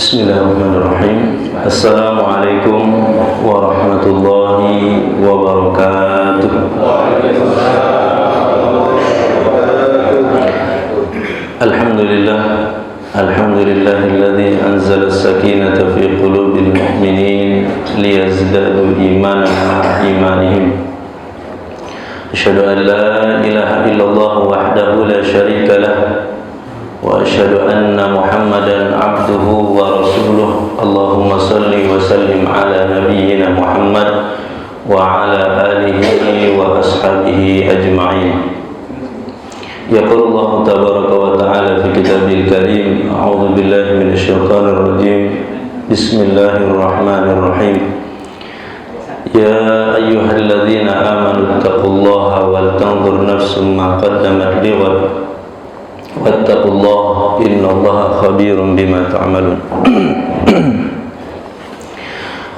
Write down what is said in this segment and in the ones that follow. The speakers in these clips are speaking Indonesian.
Bismillahirrahmanirrahim. Assalamualaikum warahmatullahi wabarakatuh. Alhamdulillah, alhamdulillahilladzi anzala as-sakinata fi qulubil mu'minin liyazdadu imanan ma'a imanihim. Asyhadu an la ilaha illallah wahdahu la syarika lah wa asyhadu anna Muhammadan abduhu wa rasuluh. Allahumma salli wa sallim ala nabiyyina Muhammad wa ala alihi wa ashabihi ajma'in. Yaqulu Allah tabaraka wa ta'ala fi kitabil karim. A'udzu billahi minasyaitonir rajim. Bismillahirrahmanirrahim. Ya ayyuhalladzina amanu taqullaha wal tanzur nafsum ma qaddamat lighad wattaqullaha innallaha khabirum bima ta'malun.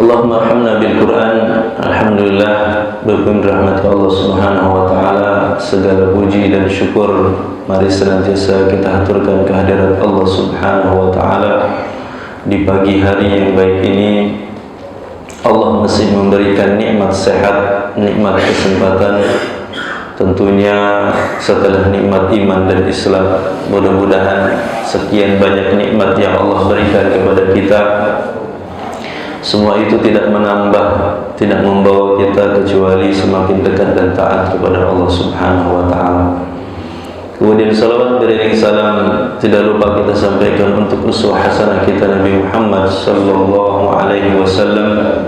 Allahumma arhamna bil Qur'an. Alhamdulillah, berpun rahmat Allah Subhanahu wa taala, segala puji dan syukur mari senantiasa kita haturkan kehadirat Allah Subhanahu wa taala di pagi hari yang baik ini. Allah masih memberikan nikmat sehat, nikmat kesempatan, tentunya setelah nikmat iman dan Islam. Mudah-mudahan sekian banyak nikmat yang Allah berikan kepada kita, semua itu tidak menambah, tidak membawa kita kecuali semakin dekat dan taat kepada Allah Subhanahu wa taala. Kemudian salawat beriring salam tidak lupa kita sampaikan untuk uswah hasanah kita Nabi Muhammad sallallahu alaihi wasallam,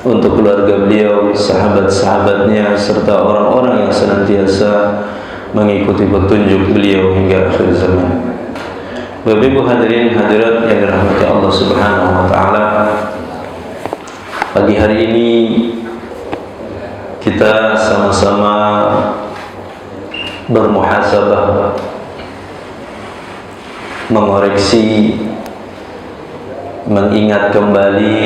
untuk keluarga beliau, sahabat-sahabatnya, serta orang-orang yang senantiasa mengikuti petunjuk beliau hingga akhir zaman. Bapak Ibu hadirin hadirat yang dirahmati Allah Subhanahu wa taala, pagi hari ini kita sama-sama bermuhasabah, mengoreksi, mengingat kembali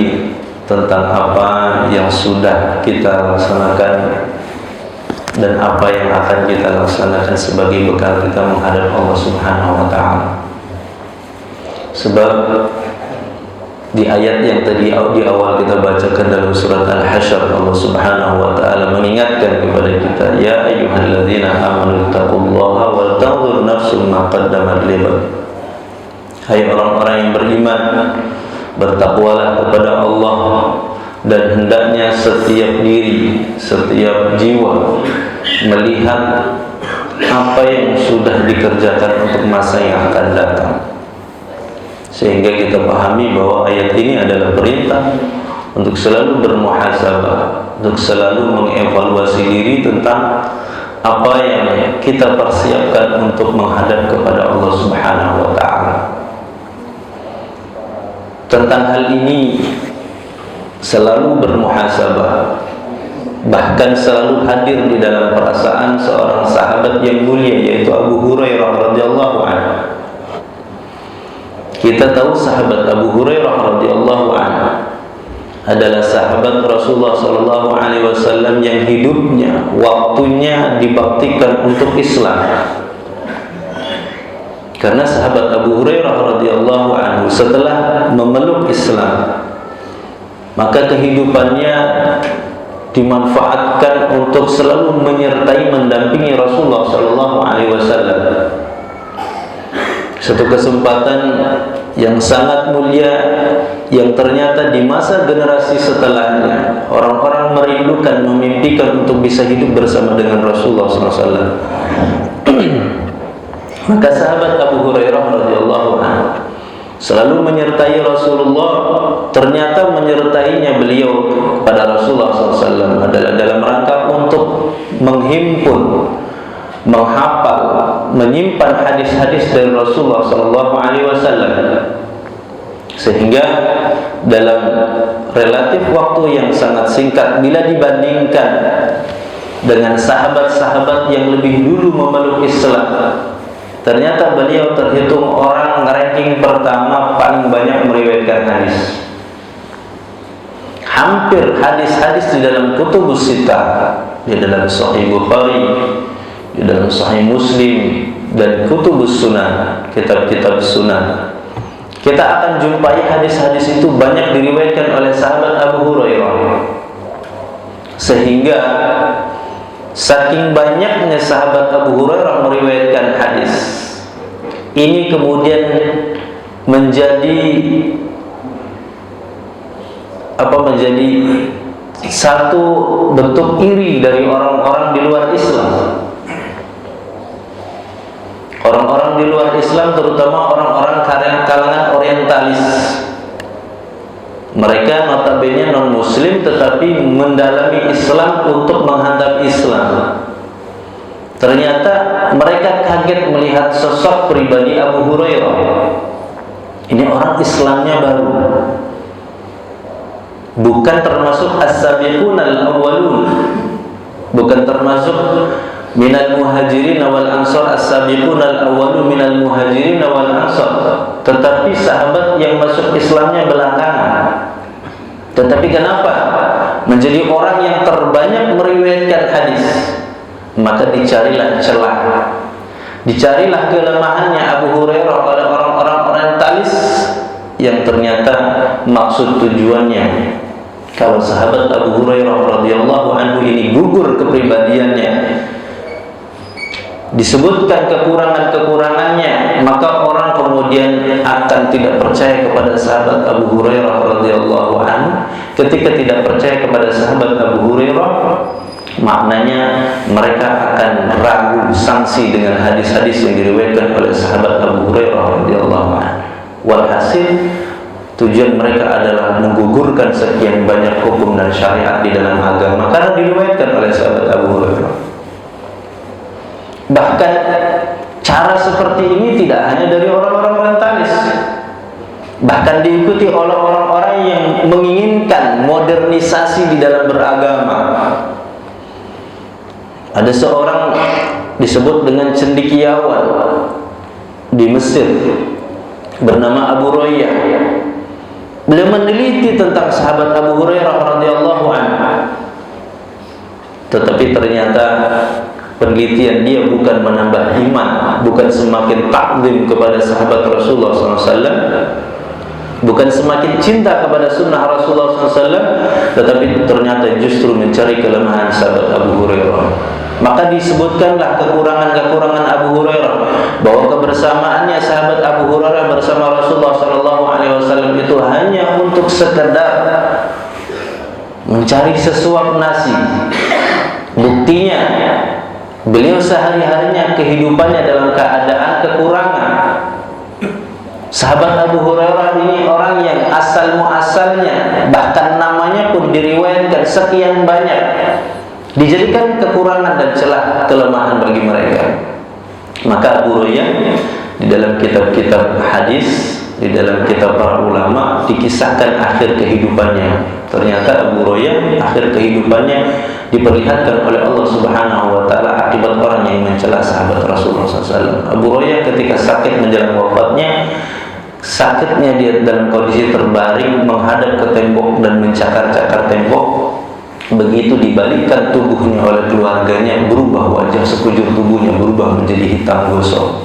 tentang apa yang sudah kita laksanakan dan apa yang akan kita laksanakan sebagai bekal kita menghadap Allah Subhanahu wa taala. Sebab di ayat yang tadi di awal kita bacakan dalam surat Al-Hasyr, Allah Subhanahu wa taala mengingatkan kepada kita, ya ayyuhalladzina amanu taqullaha wal tanzur nafsum ma qaddamat lighad. Hai orang-orang yang beriman, bertakwalah kepada Allah, dan hendaknya setiap diri, setiap jiwa melihat apa yang sudah dikerjakan untuk masa yang akan datang. Sehingga kita pahami bahwa ayat ini adalah perintah untuk selalu bermuhasabah, untuk selalu mengevaluasi diri tentang apa yang kita persiapkan untuk menghadap kepada Allah Subhanahu wa taala. Tentang hal ini selalu bermuhasabah, bahkan selalu hadir di dalam perasaan seorang sahabat yang mulia, yaitu Abu Hurairah radhiyallahu anhu. Kita tahu sahabat Abu Hurairah radhiyallahu anhu adalah sahabat Rasulullah sallallahu alaihi wasallam yang hidupnya, waktunya dibaktikan untuk Islam. Karena sahabat Abu Hurairah radhiyallahu anhu setelah memeluk Islam, maka kehidupannya dimanfaatkan untuk selalu menyertai, mendampingi Rasulullah sallallahu alaihi wasallam. Satu kesempatan yang sangat mulia yang ternyata di masa generasi setelahnya orang-orang merindukan, memimpikan untuk bisa hidup bersama dengan Rasulullah SAW. Maka sahabat Abu Hurairah radhiyallahu anhu selalu menyertai Rasulullah. Ternyata menyertainya beliau pada Rasulullah SAW adalah dalam rangka untuk menghimpun, menghafal, menyimpan hadis-hadis dari Rasulullah SAW, sehingga dalam relatif waktu yang sangat singkat bila dibandingkan dengan sahabat-sahabat yang lebih dulu memeluk Islam, ternyata beliau terhitung orang ranking pertama paling banyak meriwayatkan hadis. Hampir hadis-hadis di dalam kutubus sittah, di dalam Sahih Bukhari, di dalam Sahih Muslim dan kutubus sunan, kitab-kitab sunan, kita akan jumpai hadis-hadis itu banyak diriwayatkan oleh sahabat Abu Hurairah, sehingga saking banyaknya sahabat Abu Hurairah meriwayatkan hadis ini, kemudian menjadi satu bentuk iri dari orang-orang di luar Islam. Orang-orang di luar Islam, terutama orang-orang kalangan orientalis, mereka notabene non-muslim tetapi mendalami Islam untuk menghantam Islam. Ternyata mereka kaget melihat sosok pribadi Abu Hurairah. Ini orang Islamnya baru, bukan termasuk as-sabiqun al-awwalun, bukan termasuk minal muhajirin wal ansar, as-sabiqun al-awwalun minal muhajirin wal ansar, tetapi sahabat yang masuk Islamnya belakangan. Tetapi kenapa menjadi orang yang terbanyak meriwayatkan hadis? Maka dicarilah celah, dicarilah kelemahannya Abu Hurairah oleh orang-orang orientalis yang ternyata maksud tujuannya, kalau sahabat Abu Hurairah radhiyallahu anhu ini gugur kepribadiannya, disebutkan kekurangan-kekurangannya, maka orang kemudian akan tidak percaya kepada sahabat Abu Hurairah radhiyallahu anhu. Ketika tidak percaya kepada sahabat Abu Hurairah, maknanya mereka akan ragu sanksi dengan hadis-hadis yang diriwayatkan oleh sahabat Abu Hurairah radhiyallahu anhu. Walhasil tujuan mereka adalah menggugurkan sekian banyak hukum dan syariat di dalam agama karena diriwayatkan oleh sahabat Abu Hurairah. Bahkan cara seperti ini tidak hanya dari orang-orang orientalis, bahkan diikuti oleh orang-orang yang menginginkan modernisasi di dalam beragama. Ada seorang disebut dengan cendekiawan di Mesir bernama Abu Royyah. Beliau meneliti tentang sahabat Abu Hurairah radhiyallahu anhu, tetapi ternyata penelitian dia bukan menambah iman, bukan semakin takzim kepada sahabat Rasulullah SAW, bukan semakin cinta kepada sunnah Rasulullah SAW, tetapi ternyata justru mencari kelemahan sahabat Abu Hurairah. Maka disebutkanlah kekurangan-kekurangan Abu Hurairah, bahwa kebersamaannya sahabat Abu Hurairah bersama Rasulullah SAW itu hanya untuk sekedar mencari sesuap nasi. Buktinya beliau sehari-harinya kehidupannya dalam keadaan kekurangan. Sahabat Abu Hurairah ini orang yang asal muasalnya, bahkan namanya pun diriwayatkan sekian banyak, dijadikan kekurangan dan celah kelemahan bagi mereka. Maka Abu Royyah di dalam kitab-kitab hadis, di dalam kitab para ulama, dikisahkan akhir kehidupannya. Ternyata Abu Royyah akhir kehidupannya diperlihatkan oleh Allah Subhanahu wa taala akibat orang yang mencela sahabat Rasulullah SAW. Abu Royyah ketika sakit menjelang wafatnya, sakitnya dia dalam kondisi terbaring menghadap ke tembok dan mencakar-cakar tembok. Begitu dibalikkan tubuhnya oleh keluarganya, berubah wajah sekujur tubuhnya, berubah menjadi hitam gosong.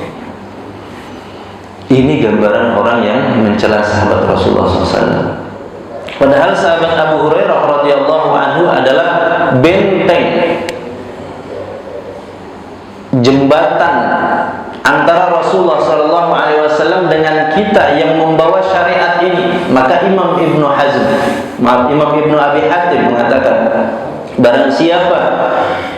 Ini gambaran orang yang mencela sahabat Rasulullah SAW. Padahal sahabat Abu Hurairah radhiyallahu anhu adalah benteng, jembatan antara Rasulullah SAW dengan kita yang membawa syariat ini. Maka Imam Ibnu Abi Hatim mengatakan, barang siapa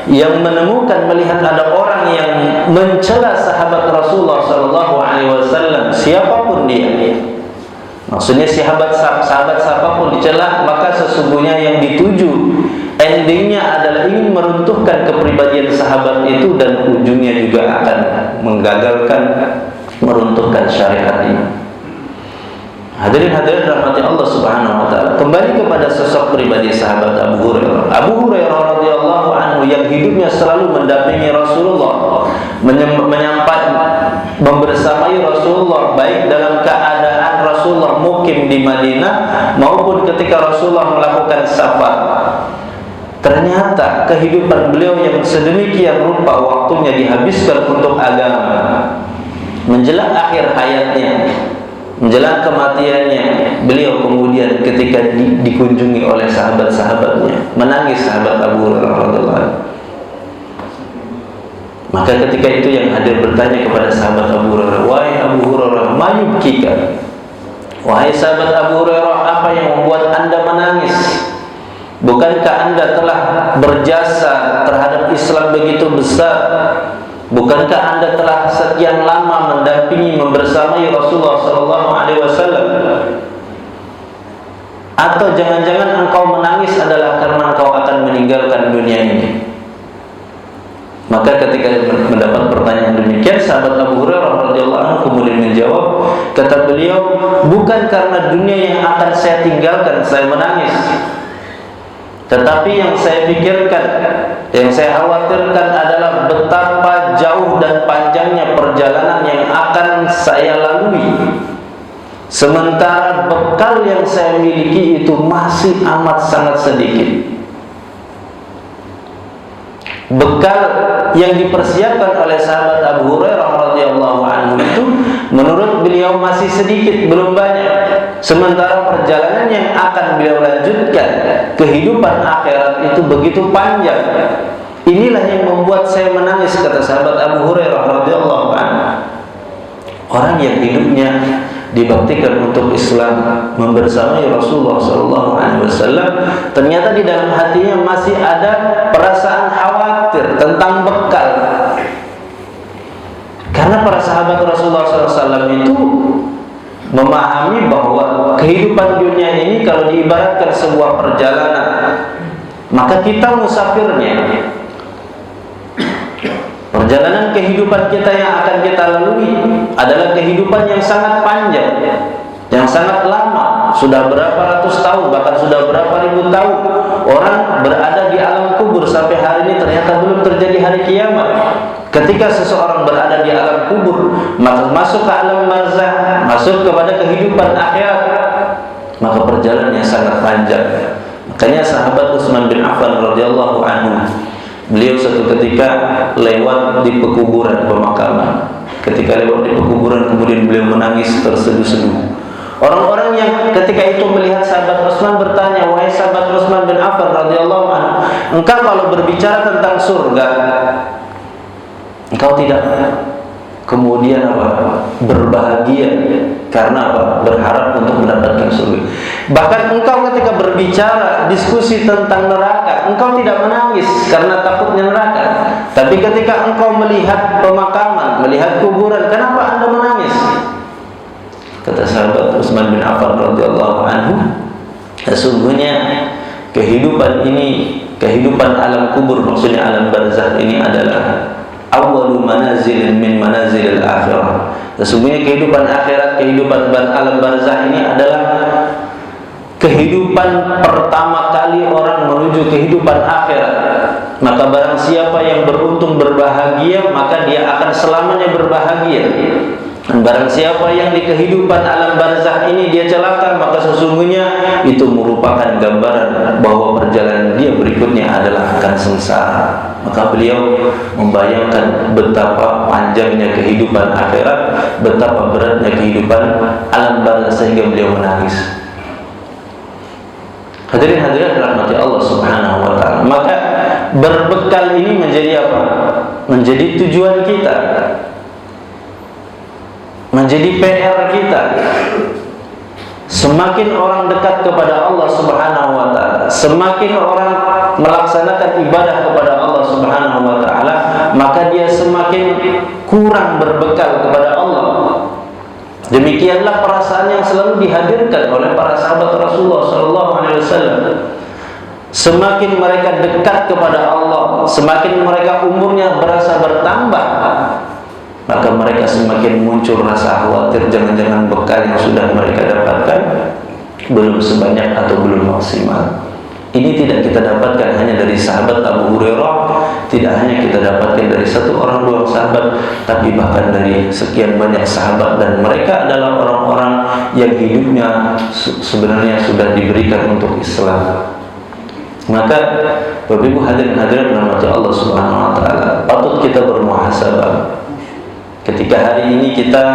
yang menemukan melihat ada orang yang mencela sahabat Rasulullah SAW, siapapun dia, maksudnya sahabat siapapun dicela, maka sesungguhnya yang dituju endingnya adalah ingin meruntuhkan kepribadian sahabat itu, dan ujungnya juga akan menggagalkan, meruntuhkan syariat ini. Hadirin rahmati Allah Subhanahu wa taala. Kembali kepada sosok pribadi sahabat Abu Hurairah. Abu Hurairah radhiyallahu anhu yang hidupnya selalu mendampingi Rasulullah, membersamai Rasulullah, baik dalam keadaan Rasulullah mukim di Madinah maupun ketika Rasulullah melakukan safar. Ternyata kehidupan beliau yang sedemikian rupa waktunya dihabiskan untuk agama. Menjelang akhir hayatnya, menjelang kematiannya, beliau kemudian ketika dikunjungi oleh sahabat-sahabatnya, menangis sahabat Abu Hurairah radhiyallahu anhu. Maka ketika itu yang hadir bertanya kepada sahabat Abu Hurairah, "Wahai Abu Hurairah, ma yubkika?" Wahai sahabat Abu Hurairah, apa yang membuat Anda menangis? Bukankah Anda telah berjasa terhadap Islam begitu besar? Bukankah Anda telah sekian lama mendampingi, membersamai Rasulullah SAW? Atau jangan-jangan engkau menangis adalah karena engkau akan meninggalkan dunia ini? Maka ketika mendapat pertanyaan demikian, sahabat Abu Hurairah radhiyallahu anhu kemudian menjawab, kata beliau, bukan karena dunia yang akan saya tinggalkan saya menangis, tetapi yang saya pikirkan, yang saya khawatirkan adalah betapa jauh dan panjangnya perjalanan yang akan saya lalui, sementara bekal yang saya miliki itu masih amat sangat sedikit. Bekal yang dipersiapkan oleh sahabat Abu Hurairah radhiyallahu anhu itu menurut beliau masih sedikit, belum banyak. Sementara perjalanan yang akan beliau lanjutkan, kehidupan akhirat itu begitu panjang. Inilah yang membuat saya menangis, kata sahabat Abu Hurairah radhiyallahu anhu. Orang yang hidupnya dibaktikan untuk Islam, membersamai Rasulullah SAW, ternyata di dalam hatinya masih ada perasaan khawatir tentang bekal. Karena para sahabat Rasulullah SAW itu memahami bahwa kehidupan dunia ini kalau diibaratkan sebuah perjalanan, maka kita musafirnya. Perjalanan kehidupan kita yang akan kita lalui adalah kehidupan yang sangat panjang, yang sangat lama. Sudah berapa ratus tahun, bahkan sudah berapa ribu tahun orang berada di alam kubur sampai hari ini ternyata belum terjadi hari kiamat. Ketika seseorang berada di alam kubur, maka masuk ke alam barzakh, masuk kepada kehidupan akhirat, maka perjalanannya sangat panjang. Makanya sahabat Utsman bin Affan radhiyallahu anhu, beliau suatu ketika lewat di pekuburan pemakaman. Ketika lewat di pekuburan kemudian beliau menangis terseduh-seduh. Orang-orang yang ketika itu melihat sahabat Utsman bertanya, "Wahai sahabat Utsman bin Affan radhiyallahu anhu, engkau kalau berbicara tentang surga, engkau tidak kemudian berbahagia karena berharap untuk mendapatkan surga. Bahkan engkau ketika berbicara diskusi tentang neraka, engkau tidak menangis karena takutnya neraka. Tapi ketika engkau melihat pemakaman, melihat kuburan, kenapa Anda menangis?" Kata sahabat Utsman bin Affan radhiyallahu anhu, sesungguhnya kehidupan ini, kehidupan alam kubur, maksudnya alam barzakh ini adalah awwalu manazilin min manazilil akhirah. Sesungguhnya kehidupan akhirat, kehidupan alam barzakh ini adalah kehidupan pertama kali orang menuju kehidupan akhirat. Maka barang siapa yang beruntung berbahagia, maka dia akan selamanya berbahagia. Dan barang siapa yang di kehidupan alam barzakh ini dia celaka, maka sesungguhnya itu merupakan gambaran bahwa perjalanan dia berikutnya adalah akan sengsara. Maka beliau membayangkan betapa panjangnya kehidupan akhirat, betapa beratnya kehidupan alam barzakh sehingga beliau menangis. Hadirin hadirat rahmati Allah Subhanahu wa taala. Maka berbekal ini menjadi apa? Menjadi tujuan kita, menjadi PR kita. Semakin orang dekat kepada Allah Subhanahu wa taala, semakin orang melaksanakan ibadah kepada Allah Subhanahu wa taala, maka dia semakin kurang berbekal kepada Allah. Demikianlah perasaan yang selalu dihadirkan oleh para sahabat Rasulullah SAW. Semakin mereka dekat kepada Allah, semakin mereka umurnya berasa bertambah, maka mereka semakin muncul rasa khawatir jangan-jangan bekal yang sudah mereka dapatkan belum sebanyak atau belum maksimal. Ini tidak kita dapatkan hanya dari sahabat Abu Hurairah, tidak hanya kita dapatkan dari satu orang dua sahabat, tapi bahkan dari sekian banyak sahabat, dan mereka adalah orang-orang yang hidupnya sebenarnya sudah diberikan untuk Islam. Maka Bapak Ibu hadirin hadirat rahmati Allah Subhanahu wa taala, patut kita bermuhasabah. Ketika hari ini kita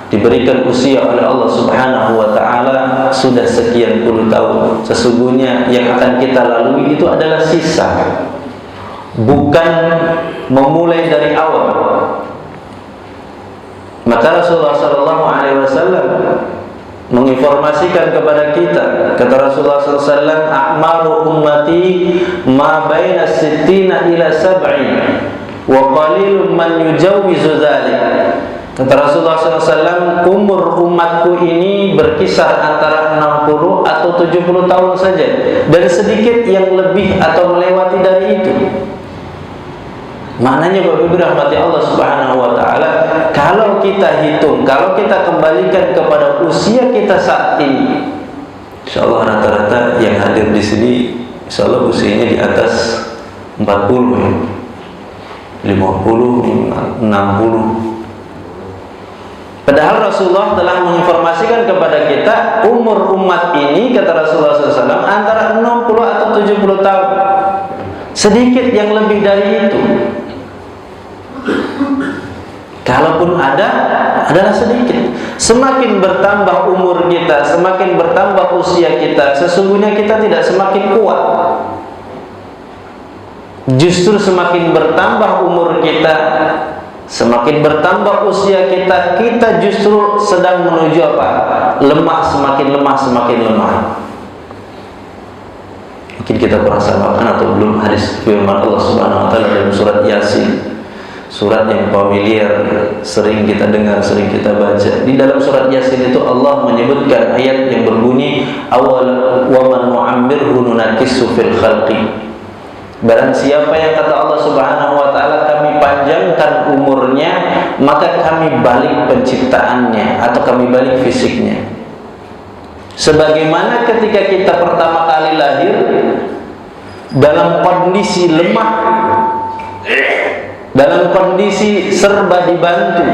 diberikan usia oleh Allah Subhanahu wa ta'ala sudah sekian puluh tahun. Sesungguhnya yang akan kita lalui itu adalah sisa, bukan memulai dari awal. Maka Rasulullah SAW menginformasikan kepada kita, kata Rasulullah SAW, a'maru ummati ma baina sittina ila sab'in wa qalilun man yujawwizu dzalik. Kata Rasulullah SAW, umur umatku ini berkisar antara 60 atau 70 tahun saja, dan sedikit yang lebih atau melewati dari itu. Maknanya Bapak Ibu rahmati Allah Subhanahu wa ta'ala, kalau kita hitung, kalau kita kembalikan kepada usia kita saat ini, insyaallah rata-rata yang hadir di sini insyaallah usianya di atas 40, 50, 60. Padahal Rasulullah telah menginformasikan kepada kita umur umat ini, kata Rasulullah SAW, antara 60 atau 70 tahun. Sedikit yang lebih dari itu. Kalaupun ada, adalah sedikit. Semakin bertambah umur kita, semakin bertambah usia kita, sesungguhnya kita tidak semakin kuat. Justru semakin bertambah umur kita, semakin bertambah usia kita, kita justru sedang menuju apa? Lemah, semakin lemah, semakin lemah. Mungkin kita pernah sampaikan atau belum hadis firman Allah Subhanahu wa ta'ala dalam surat Yasin. Surat yang familiar, sering kita dengar, sering kita baca. Di dalam surat Yasin itu Allah menyebutkan ayat yang berbunyi, awal wa man nu'ammirhu nunakkisu fil khalqi. Barang siapa yang, kata Allah Subhanahu wa ta'ala, kami panjangkan umurnya, maka kami balik penciptaannya atau kami balik fisiknya. Sebagaimana ketika kita pertama kali lahir dalam kondisi lemah, dalam kondisi serba dibantu,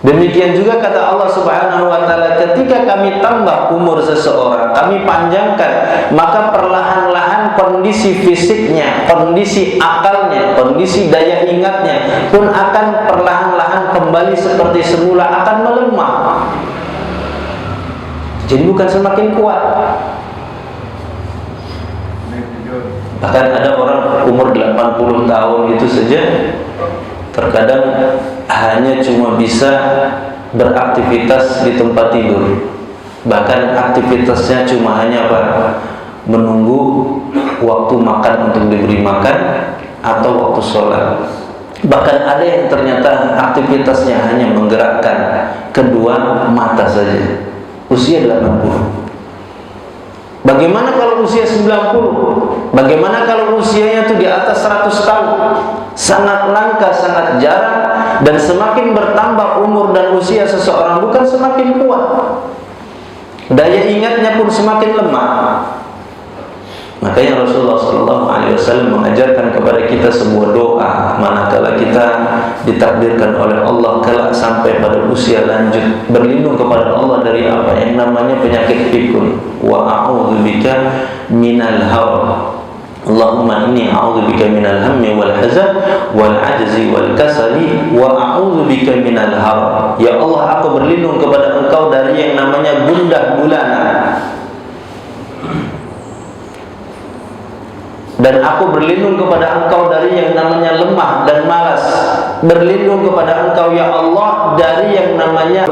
demikian juga kata Allah Subhanahu wa ta'ala, ketika kami tambah umur seseorang, kami panjangkan, maka perlahan-lahan kondisi fisiknya, kondisi akalnya, kondisi daya ingatnya pun akan perlahan-lahan kembali seperti semula, akan melemah. Jadi bukan semakin kuat. Bahkan ada orang umur 80 tahun itu saja terkadang hanya cuma bisa beraktivitas di tempat tidur. Bahkan aktivitasnya cuma hanya apa? Menunggu waktu makan untuk diberi makan atau waktu sholat. Bahkan ada yang ternyata aktivitasnya hanya menggerakkan kedua mata saja. Usia 80. Bagaimana kalau usia 90? Bagaimana kalau usianya itu di atas 100 tahun? Sangat langka, sangat jarang, dan semakin bertambah umur dan usia seseorang bukan semakin kuat, daya ingatnya pun semakin lemah. Makanya Rasulullah SAW mengajarkan kepada kita sebuah doa manakala kita ditakdirkan oleh Allah kelak sampai pada usia lanjut, berlindung kepada Allah dari apa yang namanya penyakit pikun. Wa a'udzubika minal haram. Allahumma inni a'udzubika minal hammi wal hazan wal ajzi wal kasali wa a'udzubika minal haram. Ya Allah, aku berlindung kepada Engkau dari yang namanya gundah gulana, dan aku berlindung kepada Engkau dari yang namanya lemah dan malas. Berlindung kepada Engkau ya Allah dari yang namanya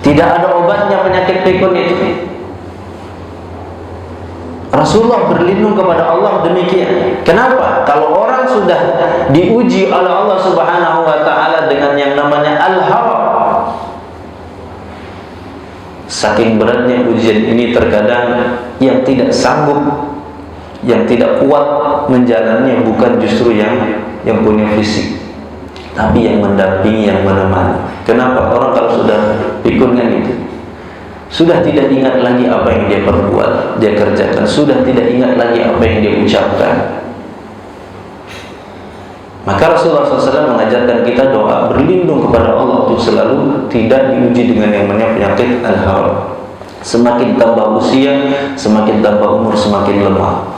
tidak ada obatnya penyakit pikun itu. Rasulullah berlindung kepada Allah demikian. Kenapa? Kalau orang sudah diuji oleh Allah Subhanahu wa ta'ala dengan yang namanya al-haram, saking beratnya ujian ini, terkadang yang tidak sanggup, yang tidak kuat menjalannya bukan justru yang punya fisik, tapi yang mendampingi, yang menemani. Kenapa? Orang kalau sudah pikun kan itu, sudah tidak ingat lagi apa yang dia perbuat, dia kerjakan, sudah tidak ingat lagi apa yang dia ucapkan. Maka Rasulullah SAW mengajarkan kita doa berlindung kepada Allah untuk selalu tidak diuji dengan yang namanya penyakit al-haram. Semakin tambah usia, semakin tambah umur, semakin lemah.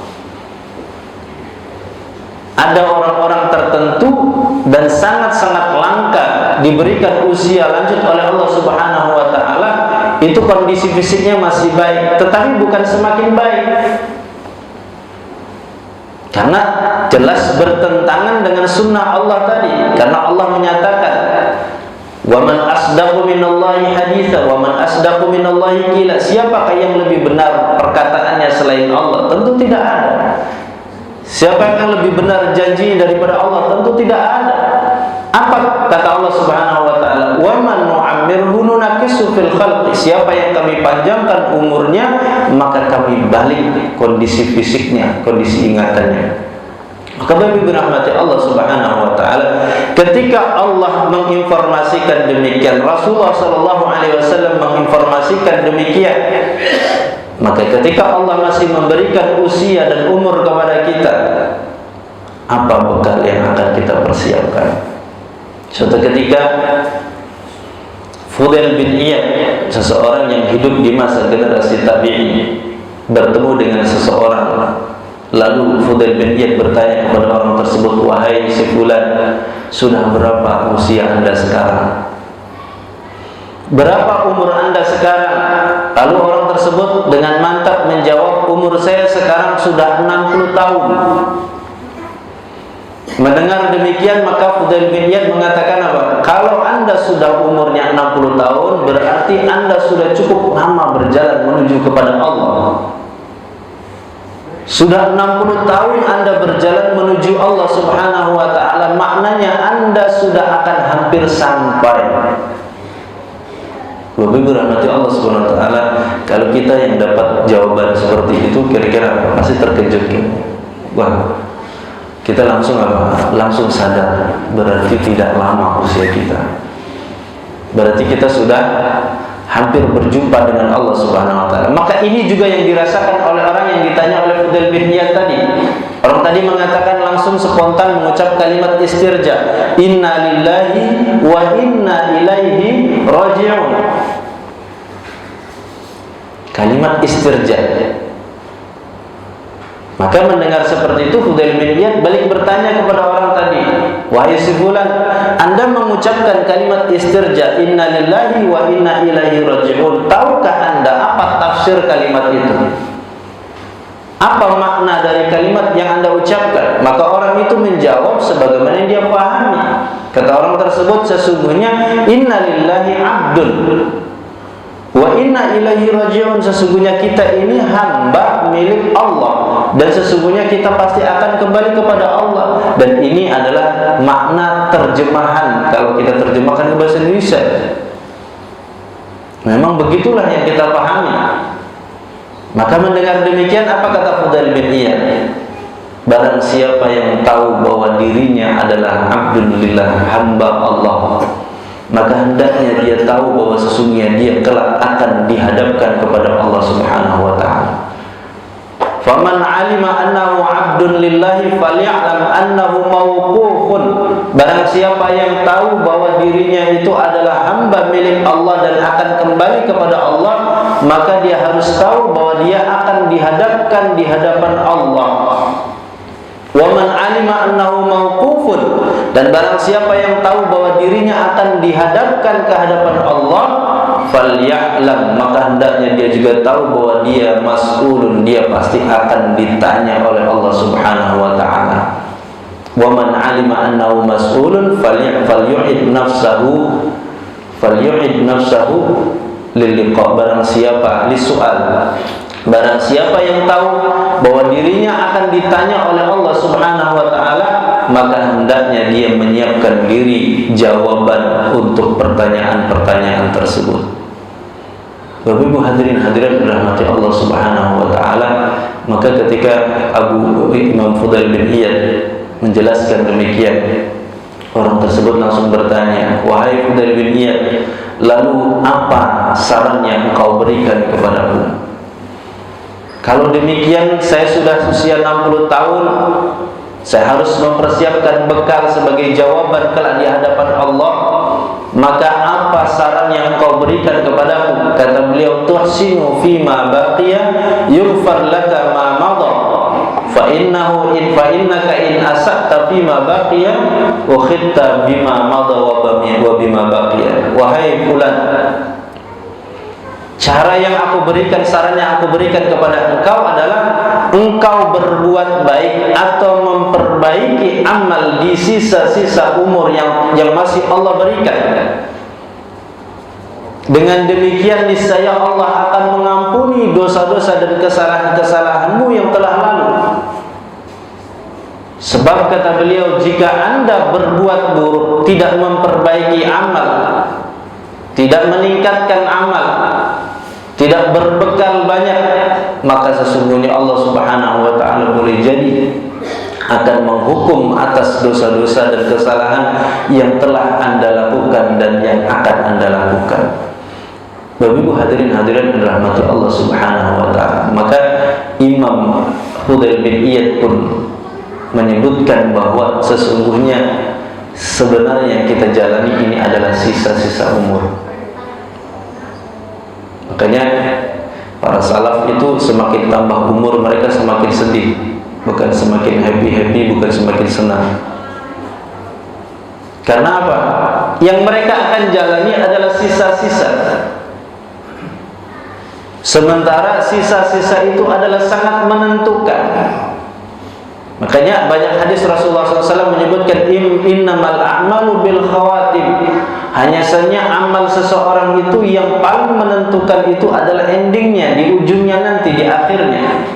Ada orang-orang tertentu dan sangat-sangat langka diberikan usia lanjut oleh Allah Subhanahu wa taala, itu kondisi fisiknya masih baik, tetapi bukan semakin baik. Karena jelas bertentangan dengan sunnah Allah tadi. Karena Allah menyatakan, "Wa man asdaqu minallahi haditsa wa man asdaqu minallahi qila." Siapakah yang lebih benar perkataannya selain Allah? Tentu tidak ada. Siapa yang lebih benar janji daripada Allah? Tentu tidak ada. Apa kata Allah Subhanahu wa taala? "Wa man nu'ammirhu nunakisu fil khalqi." Siapa yang kami panjangkan umurnya, maka kami balik kondisi fisiknya, kondisi ingatannya. Maka bagi rahmati Allah Subhanahu wa taala, ketika Allah menginformasikan demikian, Rasulullah sallallahu alaihi wasallam menginformasikan demikian, maka ketika Allah masih memberikan usia dan umur kepada kita, apa bekal yang akan kita persiapkan? Suatu ketika Fudail bin Iyad, seseorang yang hidup di masa generasi tabi'in, bertemu dengan seseorang. Lalu Fudail bin Iyad bertanya kepada orang tersebut, "Wahai si fulan, sudah berapa usia anda sekarang? Berapa umur anda sekarang?" Lalu orang tersebut dengan mantap menjawab, "Umur saya sekarang sudah 60 tahun." Mendengar demikian, maka Fudail bin Iyad mengatakan apa? Kalau anda sudah umurnya 60 tahun, berarti anda sudah cukup lama berjalan menuju kepada Allah. Sudah 60 tahun anda berjalan menuju Allah Subhanahu wa ta'ala, maknanya anda sudah akan hampir sampai. Bapak rahmati Allah Subhanahu wa ta'ala, kalau kita yang dapat jawaban seperti itu, kira-kira pasti terkejut kan? Wah, kita langsung apa? Langsung sadar, berarti tidak lama usia kita. Berarti kita sudah hampir berjumpa dengan Allah Subhanahu wa taala. Maka ini juga yang dirasakan oleh orang yang ditanya oleh Fudail bin Iyad tadi. Orang tadi mengatakan langsung spontan mengucap kalimat istirja, "Inna lillahi wa inna ilaihi raji'un." Kalimat istirja. Maka mendengar seperti itu, Fudail bin Iyad balik bertanya kepada orang tadi, "Wahai si fulan, anda mengucapkan kalimat istirja, inna lillahi wa inna ilaihi raji'un. Tahukah anda apa tafsir kalimat itu? Apa makna dari kalimat yang anda ucapkan?" Maka orang itu menjawab sebagaimana yang dia pahami. Kata orang tersebut, "Sesungguhnya inna lillahi abdun wa inna ilaihi raji'un." Sesungguhnya kita ini hamba milik Allah, dan sesungguhnya kita pasti akan kembali kepada Allah. Dan ini adalah makna terjemahan kalau kita terjemahkan ke bahasa Indonesia. Memang begitulah yang kita pahami. Maka mendengar demikian, apa kata Fudail bin Iyad? Barang siapa yang tahu bahwa dirinya adalah abdulillah, hamba Allah, maka hendaknya dia tahu bahwa sesungguhnya dia kelak akan dihadapkan kepada Allah Subhanahu wa ta'ala. Faman alima annahu abdun lillahi falya'lam annahu mawqufun. Barang siapa yang tahu bahwa dirinya itu adalah hamba milik Allah dan akan kembali kepada Allah, maka dia harus tahu bahwa dia akan dihadapkan di hadapan Allah. Wa man alima annahu mawqufun, dan barang siapa yang tahu bahwa dirinya akan dihadapkan ke hadapan Allah, falya'lam, maka hendaknya dia juga tahu bahwa dia mas'ulun, dia pasti akan ditanya oleh Allah Subhanahu wa ta'ala. Wa man alima annahu mas'ulun falyu'id nafsahu lil liqa. Barang siapa lisu'al, barang siapa yang tahu bahwa dirinya akan ditanya oleh Allah Subhanahu wa ta'ala, maka hendaknya dia menyiapkan diri jawaban untuk pertanyaan-pertanyaan tersebut. Bapak Ibu hadirin hadirat dirahmati Allah Subhanahu wa ta'ala, maka ketika Imam Fudail bin Iyad menjelaskan demikian, orang tersebut langsung bertanya, "Wahai Fudail bin Iyad, lalu apa saran yang engkau berikan kepadaku? Kalau demikian, saya sudah usia 60 tahun, saya harus mempersiapkan bekal sebagai jawaban kelak di hadapan Allah. Maka apa saran yang engkau berikan kepadaku?" Kata beliau, "Tuhsinu fima baqiya yughfar laka ma madha." fa innaka in asa'ta bima baqiya ukhitta bima madha wa bima baqiya. Wahai fulan, cara yang aku berikan, saran yang aku berikan kepada engkau adalah engkau berbuat baik atau memperbaiki amal di sisa-sisa umur yang masih Allah berikan. Dengan demikian niscaya Allah akan mengampuni dosa-dosa dan kesalahan-kesalahanmu yang telah lalu. Sebab kata beliau, jika Anda berbuat buruk, tidak memperbaiki amal, tidak meningkatkan amal, tidak berbekal banyak, maka sesungguhnya Allah Subhanahu wa ta'ala boleh jadi akan menghukum atas dosa-dosa dan kesalahan yang telah Anda lakukan dan yang akan Anda lakukan. Bapak Ibu hadirin hadirat dirahmati Allah Subhanahu wa ta'ala. Maka Imam Fudail bin Iyad pun menyebutkan bahwa sesungguhnya sebenarnya yang kita jalani ini adalah sisa-sisa umur. Makanya para salaf itu semakin tambah umur mereka semakin sedih, bukan semakin happy, bukan semakin senang. Karena apa? Yang mereka akan jalani adalah sisa-sisa. Sementara sisa-sisa itu adalah sangat menentukan. Makanya banyak hadis Rasulullah SAW menyebutkan innamal a'malu bil khawatim. Hanya saja amal seseorang itu yang paling menentukan itu adalah endingnya, di ujungnya nanti, di akhirnya.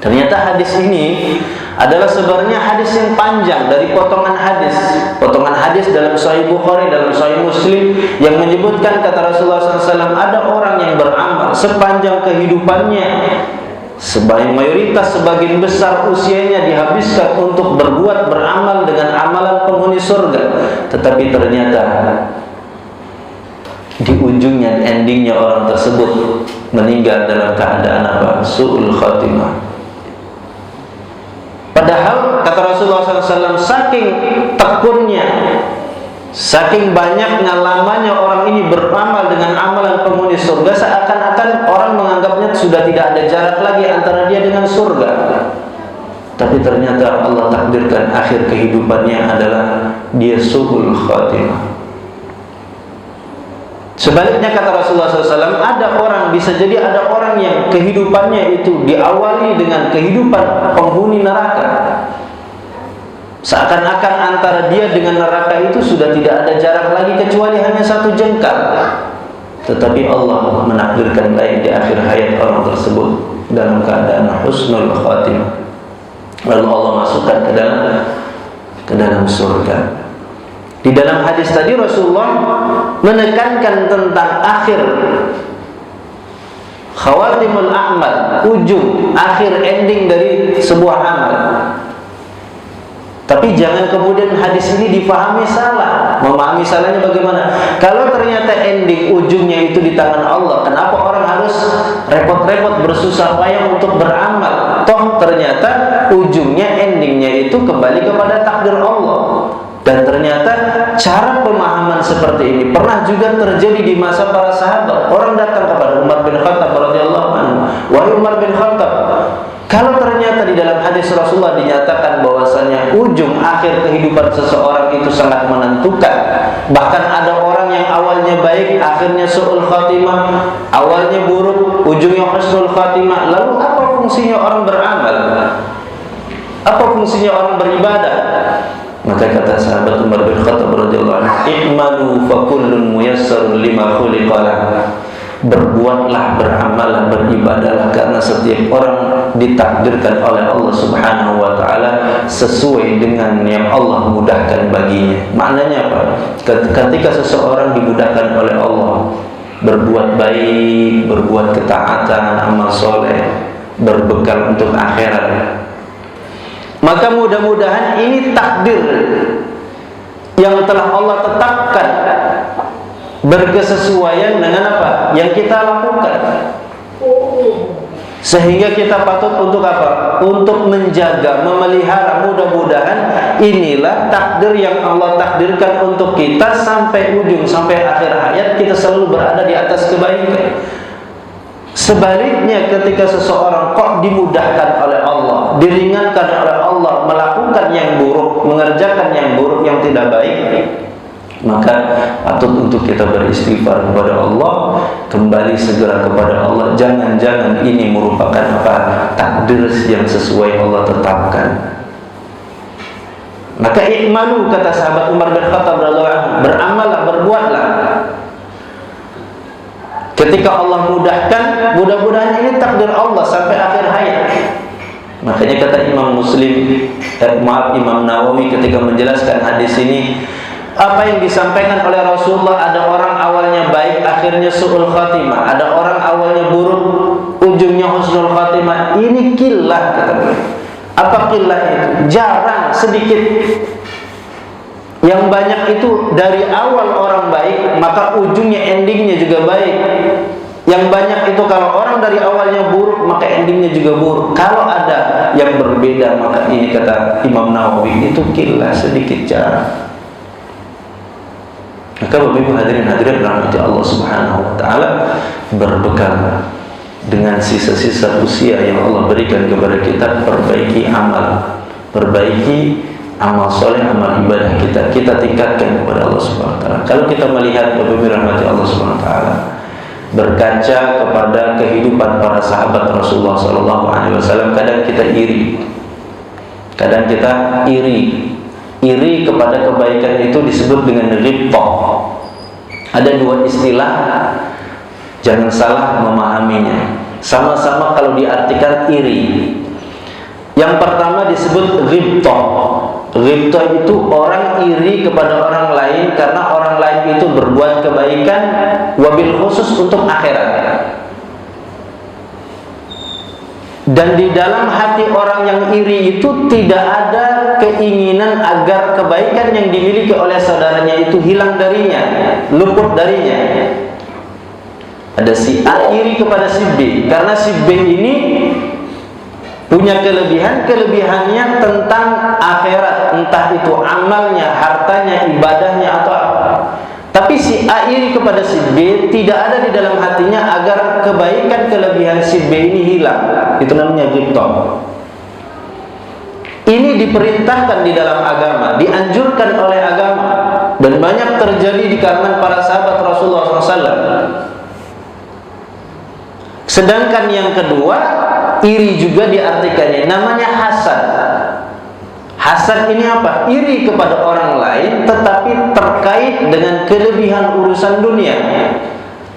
Ternyata hadis ini adalah sebenarnya hadis yang panjang dari potongan hadis dalam Sahih Bukhari, dalam Sahih Muslim yang menyebutkan kata Rasulullah SAW, ada orang yang beramal sepanjang kehidupannya, sebagian besar usianya dihabiskan untuk beramal dengan amalan penghuni surga, tetapi ternyata di ujungnya, endingnya orang tersebut meninggal dalam keadaan apa? Su'ul khatimah. Padahal kata Rasulullah SAW, saking tekunnya, saking banyaknya lamanya orang ini beramal dengan amalan penghuni surga, seakan-akan orang menganggapnya sudah tidak ada jarak lagi antara dia dengan surga. Tapi ternyata Allah takdirkan akhir kehidupannya adalah dia su'ul khatimah. Sebaliknya kata Rasulullah SAW, bisa jadi ada orang yang kehidupannya itu diawali dengan kehidupan penghuni neraka. Seakan-akan antara dia dengan neraka itu sudah tidak ada jarak lagi kecuali hanya satu jengkal. Tetapi Allah menakdirkan lain, di akhir hayat orang tersebut dalam keadaan husnul khatimah. Lalu Allah masukkan ke dalam surga. Di dalam hadis tadi Rasulullah menekankan tentang akhir khawatimul a'mal, ujung, akhir ending dari sebuah amal. Tapi jangan kemudian hadis ini difahami salah. Memahami salahnya bagaimana? Kalau ternyata ending, ujungnya itu di tangan Allah, kenapa orang harus repot-repot bersusah payah untuk beramal? Toh ternyata ujungnya, endingnya itu kembali kepada takdir Allah. Dan ternyata cara pemahaman seperti ini pernah juga terjadi di masa para sahabat. Orang datang kepada Umar bin Khattab radhiyallahu anhu, "Wahai Umar bin Khattab, kalau ternyata di dalam hadis Rasulullah dinyatakan bahwasanya ujung akhir kehidupan seseorang itu sangat menentukan, bahkan ada orang yang awalnya baik, akhirnya su'ul khatimah, awalnya buruk, ujungnya husnul khatimah, lalu apa fungsinya orang beramal? Apa fungsinya orang beribadah?" Maka kata sahabat Umar bin Khattab radhiyallahu anhu, "I'malu fa kullun muyassarun lima khuliqa lahu." Berbuatlah, beramallah, beribadahlah, karena setiap orang ditakdirkan oleh Allah Subhanahu wa ta'ala sesuai dengan yang Allah mudahkan baginya. Maknanya apa? Ketika seseorang dimudahkan oleh Allah berbuat baik, berbuat ketaatan, amal soleh, berbekal untuk akhirat, maka mudah-mudahan ini takdir yang telah Allah tetapkan berkesesuaian dengan apa yang kita lakukan, sehingga kita patut untuk apa? Untuk menjaga, memelihara. Mudah-mudahan inilah takdir yang Allah takdirkan untuk kita sampai ujung, sampai akhir hayat kita selalu berada di atas kebaikan. Sebaliknya ketika seseorang kok dimudahkan oleh Allah, diringankan oleh Allah melakukan yang buruk, mengerjakan yang buruk, yang tidak baik, maka patut untuk kita beristighfar kepada Allah, kembali segera kepada Allah. Jangan-jangan ini merupakan takdir yang sesuai Allah tetapkan. Maka i'malu, kata sahabat Umar bin Khattab radhiyallahu anhu, beramallah, berbuatlah. Ketika Allah mudahkan, mudah-mudahan ini takdir Allah sampai akhir hayat. Makanya kata Imam Imam Nawawi ketika menjelaskan hadis ini, apa yang disampaikan oleh Rasulullah, ada orang awalnya baik, akhirnya su'ul khatimah, ada orang awalnya buruk, ujungnya husnul khatimah. Ini qillah, kata beliau. Apa qillah itu? Jarang, sedikit. Yang banyak itu dari awal orang baik, maka ujungnya, endingnya juga baik. Yang banyak itu kalau orang dari awalnya buruk, maka endingnya juga buruk. Kalau ada yang berbeda, maka ini kata Imam Nawawi, itu qillah, sedikit jarang. Maka Bapak Ibu hadirin hadirat rahmati Allah Subhanahu wa taala, berbekal dengan sisa-sisa usia yang Allah berikan kepada kita, perbaiki amal, perbaiki amal soleh, amal ibadah kita tingkatkan kepada Allah Subhanahu wa taala. Kalau kita melihat Bapak Ibu rahmati Allah Subhanahu wa taala, berkaca kepada kehidupan para sahabat Rasulullah sallallahu alaihi wasallam, kadang kita iri. Kadang kita iri kepada kebaikan itu disebut dengan ghibthah. Ada dua istilah, jangan salah memahaminya. Sama-sama kalau diartikan iri. Yang pertama disebut ghibthah. Ghibthah itu orang iri kepada orang lain karena orang lain itu berbuat kebaikan, wabil khusus untuk akhirat. Dan di dalam hati orang yang iri itu tidak ada keinginan agar kebaikan yang dimiliki oleh saudaranya itu hilang darinya, luput darinya. Ada si A iri kepada si B karena si B ini punya kelebihannya tentang akhirat, entah itu amalnya, hartanya, ibadahnya atau apa. Tapi si A iri kepada si B, tidak ada di dalam hatinya agar kebaikan kelebihan si B ini hilang. Itu namanya ghibthah. Ini diperintahkan di dalam agama, dianjurkan oleh agama, dan banyak terjadi di kalangan para sahabat Rasulullah SAW. Sedangkan yang kedua, iri juga diartikannya, namanya hasad. Hasad ini apa? Iri kepada orang lain tetapi terkait dengan kelebihan urusan dunia.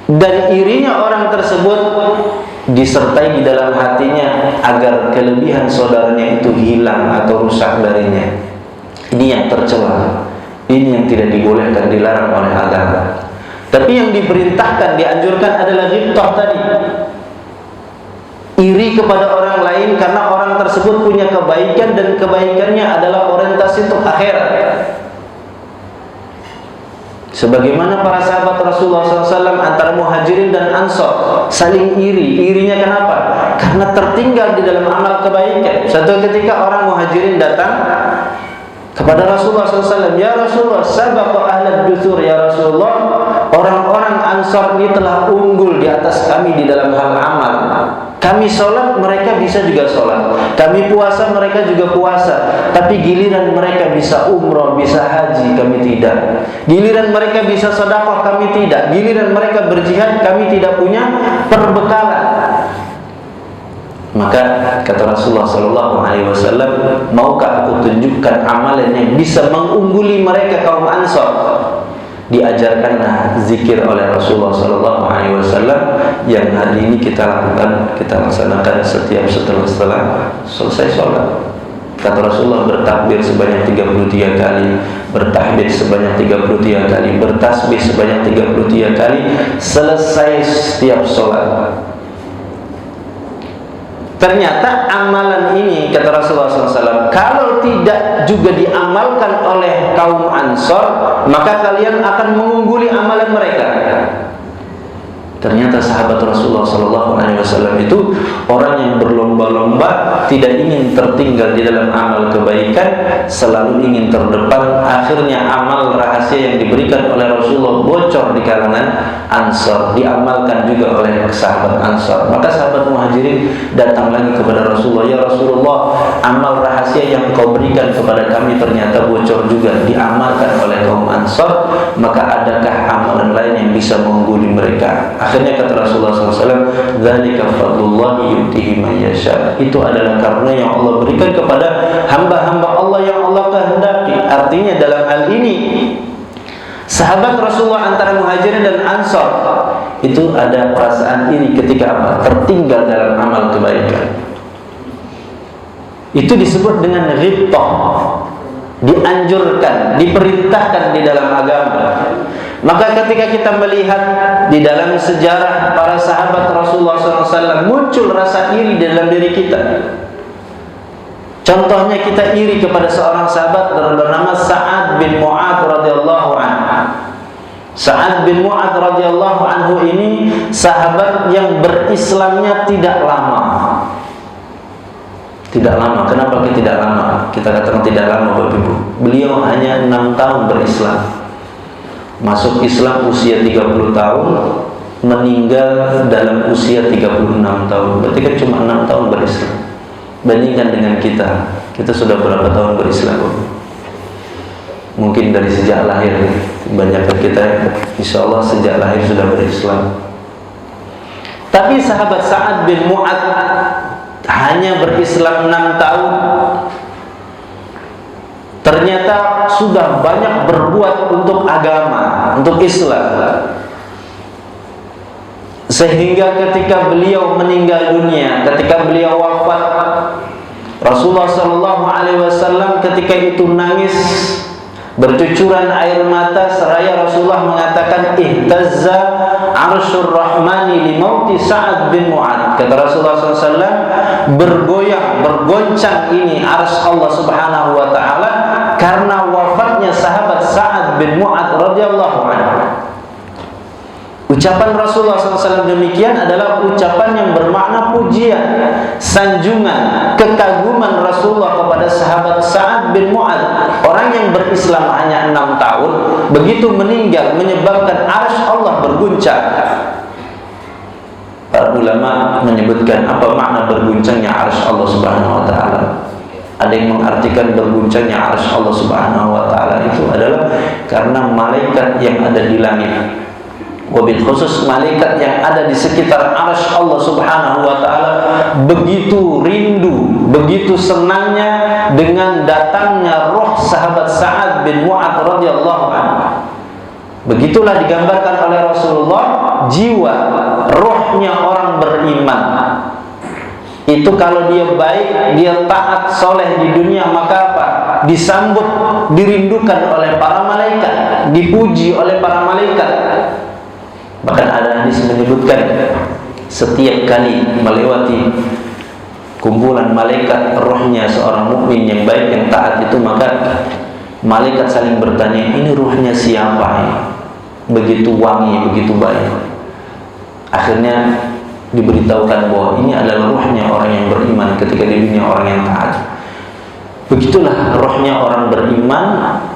Dan irinya orang tersebut disertai di dalam hatinya agar kelebihan saudaranya itu hilang atau rusak darinya. Ini yang tercela. Ini yang tidak dibolehkan, dilarang oleh agama. Tapi yang diperintahkan, dianjurkan adalah ghibthah tadi. Iri kepada orang lain karena orang tersebut punya kebaikan dan kebaikannya adalah orientasi untuk akhirat. Sebagaimana para sahabat Rasulullah SAW antara muhajirin dan ansor saling iri. Irinya kenapa? Karena tertinggal di dalam amal kebaikan. Suatu ketika orang muhajirin datang kepada Rasulullah SAW, ya Rasulullah, sabaqa ahlad duthur, ya Rasulullah, orang-orang ansor ini telah unggul di atas kami di dalam hal amal. Kami sholat, mereka bisa juga sholat. Kami puasa, mereka juga puasa. Tapi giliran mereka bisa umroh, bisa haji, kami tidak. Giliran mereka bisa sedekah, kami tidak. Giliran mereka berjihad, kami tidak punya perbekalan. Maka kata Rasulullah SAW, maukah aku tunjukkan amalan yang bisa mengungguli mereka kaum Ansor? Diajarkanlah zikir oleh Rasulullah SAW yang hari ini kita lakukan, kita laksanakan setiap setelah selesai sholat. Kata Rasulullah, bertakbir sebanyak 33 kali, bertahmid sebanyak 33 kali, bertasbih sebanyak 33 kali, selesai setiap sholat. Ternyata amalan ini, kata Rasulullah SAW, kalau tidak juga diamalkan oleh kaum Ansor, maka kalian akan mengungguli amalan mereka. Ternyata sahabat Rasulullah SAW itu orang yang berlomba-lomba, tidak ingin tertinggal di dalam amal kebaikan, selalu ingin terdepan. Akhirnya amal rahasia yang diberikan oleh Rasulullah bocor di kalangan Ansar, diamalkan juga oleh sahabat Ansar. Maka sahabat Muhajirin datang lagi kepada Rasulullah, ya Rasulullah, amal rahasia yang kau berikan kepada kami ternyata bocor juga, diamalkan oleh kaum Ansar. Maka adakah amalan lain yang bisa mengungguli mereka? Akhirnya kata Rasulullah SAW, "Dzalika fadlullahi yu'tihi man yasha." Itu adalah karunia yang Allah berikan kepada hamba-hamba Allah yang Allah kehendaki. Artinya dalam hal ini sahabat Rasulullah antara Muhajirin dan Ansar itu ada perasaan iri ketika apa? Tertinggal dalam amal kebaikan. Itu disebut dengan ghibtah. Dianjurkan, diperintahkan di dalam agama. Maka ketika kita melihat di dalam sejarah para sahabat Rasulullah SAW, muncul rasa iri di dalam diri kita. Contohnya kita iri kepada seorang sahabat bernama Sa'ad bin Mu'adz radhiyallahu anhu. Sa'ad bin Mu'adz radhiyallahu anhu ini sahabat yang berislamnya tidak lama. Tidak lama. Kenapa tidak lama? Kita katakan tidak lama, Bapak Ibu. Beliau hanya 6 tahun berislam. Masuk Islam usia 30 tahun, meninggal dalam usia 36 tahun. Berarti kan cuma 6 tahun berislam. Bandingkan dengan kita. Kita sudah berapa tahun berislam, Bapak? Mungkin dari sejak lahir. Banyak kita insya Allah sejak lahir sudah berislam. Tapi sahabat Sa'ad bin Mu'adz hanya berislam 6 tahun, ternyata sudah banyak berbuat untuk agama, untuk Islam. Sehingga ketika beliau meninggal dunia, ketika beliau wafat, Rasulullah SAW ketika itu nangis, bercucuran air mata, seraya Rasulullah mengatakan, "Ihtazza 'arsyur rahmani li mauti Sa'ad bin Mu'adz." Kata Rasulullah SAW, bergoyang, bergoncang ini arsy Allah Subhanahu wa taala karena wafatnya sahabat Sa'ad bin Mu'adz radhiyallahu anhu. Ucapan Rasulullah SAW demikian adalah ucapan yang bermakna pujian, sanjungan, kekaguman Rasulullah kepada sahabat Sa'ad bin Mu'adz, orang yang berislam hanya 6 tahun, begitu meninggal menyebabkan arsy Allah berguncang. Para ulama menyebutkan apa makna berguncangnya arsy Allah Subhanahu wa taala. Ada yang mengartikan berguncangnya arsy Allah Subhanahu wa taala itu adalah karena malaikat yang ada di langit, wabil khusus malaikat yang ada di sekitar arsy Allah Subhanahu wa taala begitu rindu, begitu senangnya dengan datangnya roh sahabat Sa'ad bin Mu'adz radhiyallahu anhu. Begitulah digambarkan oleh Rasulullah jiwa, rohnya orang beriman. Itu kalau dia baik, dia taat, soleh di dunia, maka apa? Disambut, dirindukan oleh para malaikat, dipuji oleh para malaikat. Bahkan ada hadis menyebutkan setiap kali melewati kumpulan malaikat rohnya seorang mukmin yang baik, yang taat itu, maka malaikat saling bertanya, ini ruhnya siapa ini? Begitu wangi, begitu baik. Akhirnya diberitahukan bahwa ini adalah ruhnya orang yang beriman ketika di dunia, orang yang taat. Begitulah rohnya orang beriman,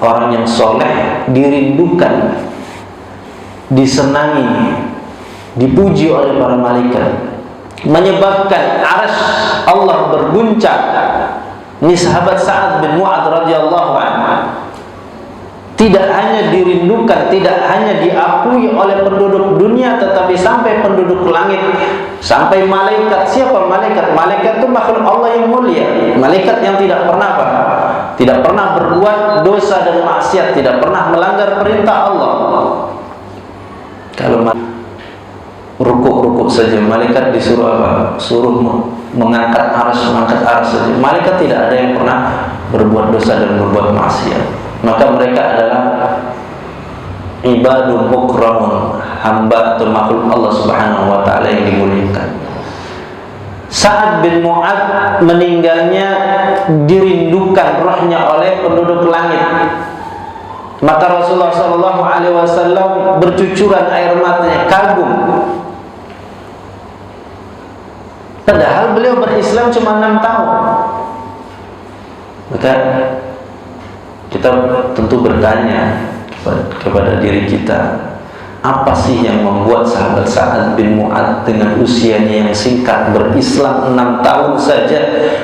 orang yang soleh, dirindukan, disenangi, dipuji oleh para malaikat, menyebabkan arsy Allah berguncang. Ini sahabat Sa'ad bin Mu'adz radhiyallahu anhu tidak hanya dirindukan, tidak hanya diakui oleh penduduk dunia, tetapi sampai penduduk langit, sampai malaikat. Siapa malaikat? Malaikat itu makhluk Allah yang mulia, malaikat yang tidak pernah apa? Tidak pernah berbuat dosa dan maksiat, tidak pernah melanggar perintah Allah. Kalau rukuk saja malaikat disuruh apa? Suruh mengangkat arsy, saja. Malaikat tidak ada yang pernah berbuat dosa dan berbuat maksiat. Maka mereka adalah ibadun mukramun, hamba atau makhluk Allah Subhanahu wa taala yang dimuliakan. Sa'ad bin Mu'adz meninggalnya dirindukan rohnya oleh penduduk langit. Maka Rasulullah SAW bercucuran air matanya, kagum Padahal beliau berislam cuma 6 tahun. Maka kita tentu bertanya kepada diri kita, apa sih yang membuat sahabat Sa'ad bin Mu'adz dengan usianya yang singkat berislam 6 tahun saja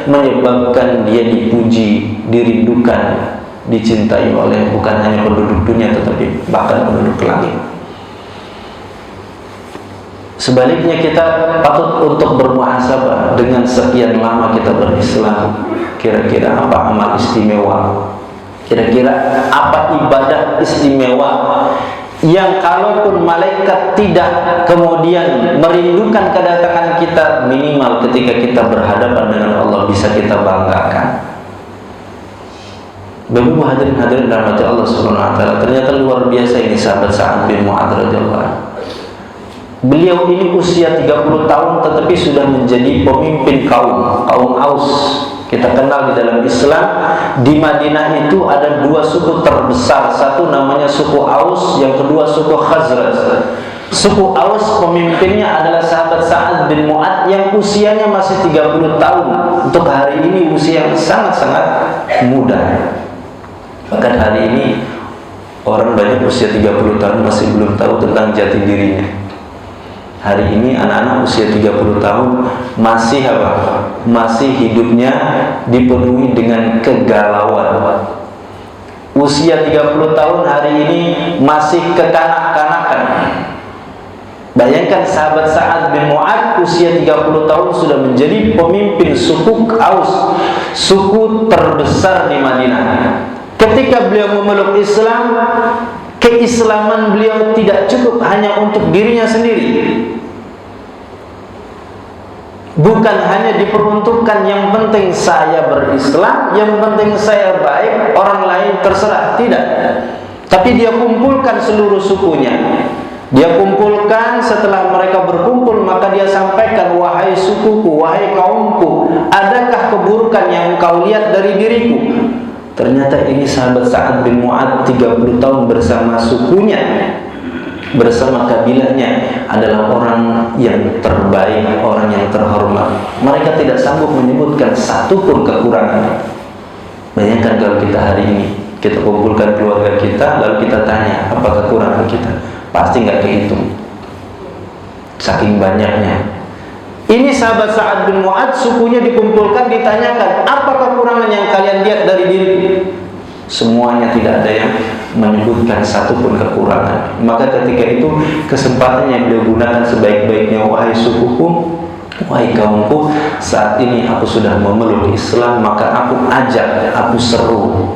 menyebabkan dia dipuji, dirindukan, dicintai oleh bukan hanya penduduk dunia tetapi bahkan penduduk langit. Sebaliknya kita patut untuk bermuhasabah dengan sekian lama kita berislam. Kira-kira apa amal istimewa? Kira-kira apa ibadah istimewa yang kalaupun malaikat tidak kemudian merindukan kedatangan kita, minimal ketika kita berhadapan dengan Allah bisa kita banggakan. Bapak-ibu hadirin rahmati Allah Subhanahu wa taala, ternyata luar biasa ini sahabat Sa'ad bin Mu'adz radhiyallahu anhu. Beliau ini usia 30 tahun tetapi sudah menjadi pemimpin kaum Aus. Kita kenal di dalam Islam, di Madinah itu ada 2 suku terbesar. Satu namanya suku Aus, yang kedua suku Khazraj. Suku Aus pemimpinnya adalah sahabat Sa'ad bin Mu'adz yang usianya masih 30 tahun. Untuk hari ini usia yang sangat-sangat muda. Bahkan hari ini orang banyak usia 30 tahun masih belum tahu tentang jati dirinya. Hari ini anak-anak usia 30 tahun masih apa? Masih hidupnya dipenuhi dengan kegalauan. Usia 30 tahun hari ini masih kekanak-kanakan. Bayangkan sahabat Sa'ad bin Mu'adz usia 30 tahun sudah menjadi pemimpin suku Aus, suku terbesar di Madinah. Ketika beliau memeluk Islam, keislaman beliau tidak cukup hanya untuk dirinya sendiri. Bukan hanya diperuntukkan yang penting saya berislam, yang penting saya baik, orang lain terserah, tidak. Tapi dia kumpulkan seluruh sukunya. Dia kumpulkan, setelah mereka berkumpul maka dia sampaikan, wahai sukuku, wahai kaumku, adakah keburukan yang engkau lihat dari diriku? Ternyata ini sahabat Sa'ad bin Mu'adz 30 tahun bersama sukunya, bersama kabilahnya, adalah orang yang terbaik, orang yang terhormat. Mereka tidak sanggup menyebutkan satu pun kekurangan. Bayangkan kalau kita hari ini, kita kumpulkan keluarga kita, lalu kita tanya, apa kekurangan kita? Pasti nggak kehitung, saking banyaknya. Ini sahabat Sa'ad bin Mu'adz, sukunya dikumpulkan, ditanyakan, apa kekurangan yang kalian lihat dari diri? Semuanya tidak ada yang menyebutkan satu pun kekurangan. Maka ketika itu kesempatan yang beliau gunakan sebaik-baiknya, wahai sukuku, wahai kaumku, saat ini aku sudah memeluk Islam, maka aku ajak, aku seru,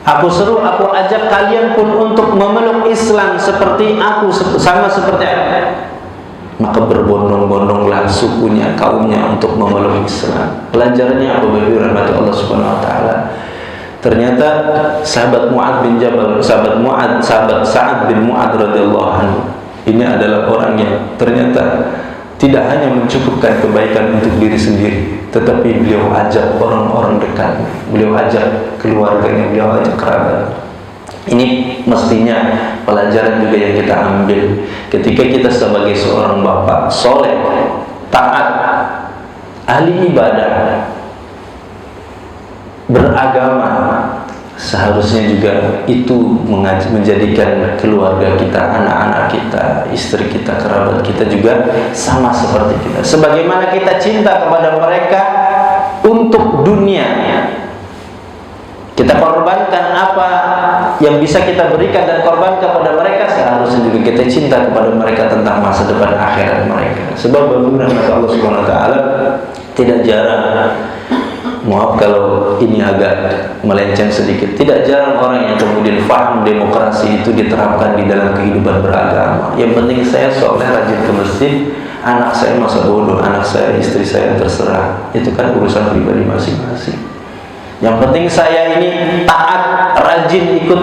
aku ajak kalian pun untuk memeluk Islam seperti aku, sama seperti aku. Maka berbondong-bondonglah sukunya, kaumnya untuk memeluk Islam. Pelajarannya apa bagi rahmat Allah Subhanahu wa taala? Ternyata sahabat Mu'adz bin Jabal, sahabat Sa'ad bin Mu'adz radhiyallahu anhu, ini adalah orang yang ternyata tidak hanya mencukupkan kebaikan untuk diri sendiri, tetapi beliau ajak orang-orang dekat, beliau ajak keluarganya, beliau ajak kerabat. Ini mestinya pelajaran juga yang kita ambil ketika kita sebagai seorang bapak soleh, taat, ahli ibadah, beragama, seharusnya juga itu menjadikan keluarga kita, anak-anak kita, istri kita, kerabat kita juga sama seperti kita. Sebagaimana kita cinta kepada mereka untuk dunia, kita korbankan apa yang bisa kita berikan dan korban kepada mereka, seharusnya juga kita cinta kepada mereka tentang masa depan akhirat mereka. Sebab benar Allah Subhanahu wa taala tidak jarang, maaf kalau ini agak melenceng sedikit, tidak jarang orang yang kemudian paham demokrasi itu diterapkan di dalam kehidupan beragama. Yang penting saya soleh, rajin ke masjid, anak saya masa bodoh, anak saya, istri saya terserah, itu kan urusan pribadi masing-masing. Yang penting saya ini taat, rajin ikut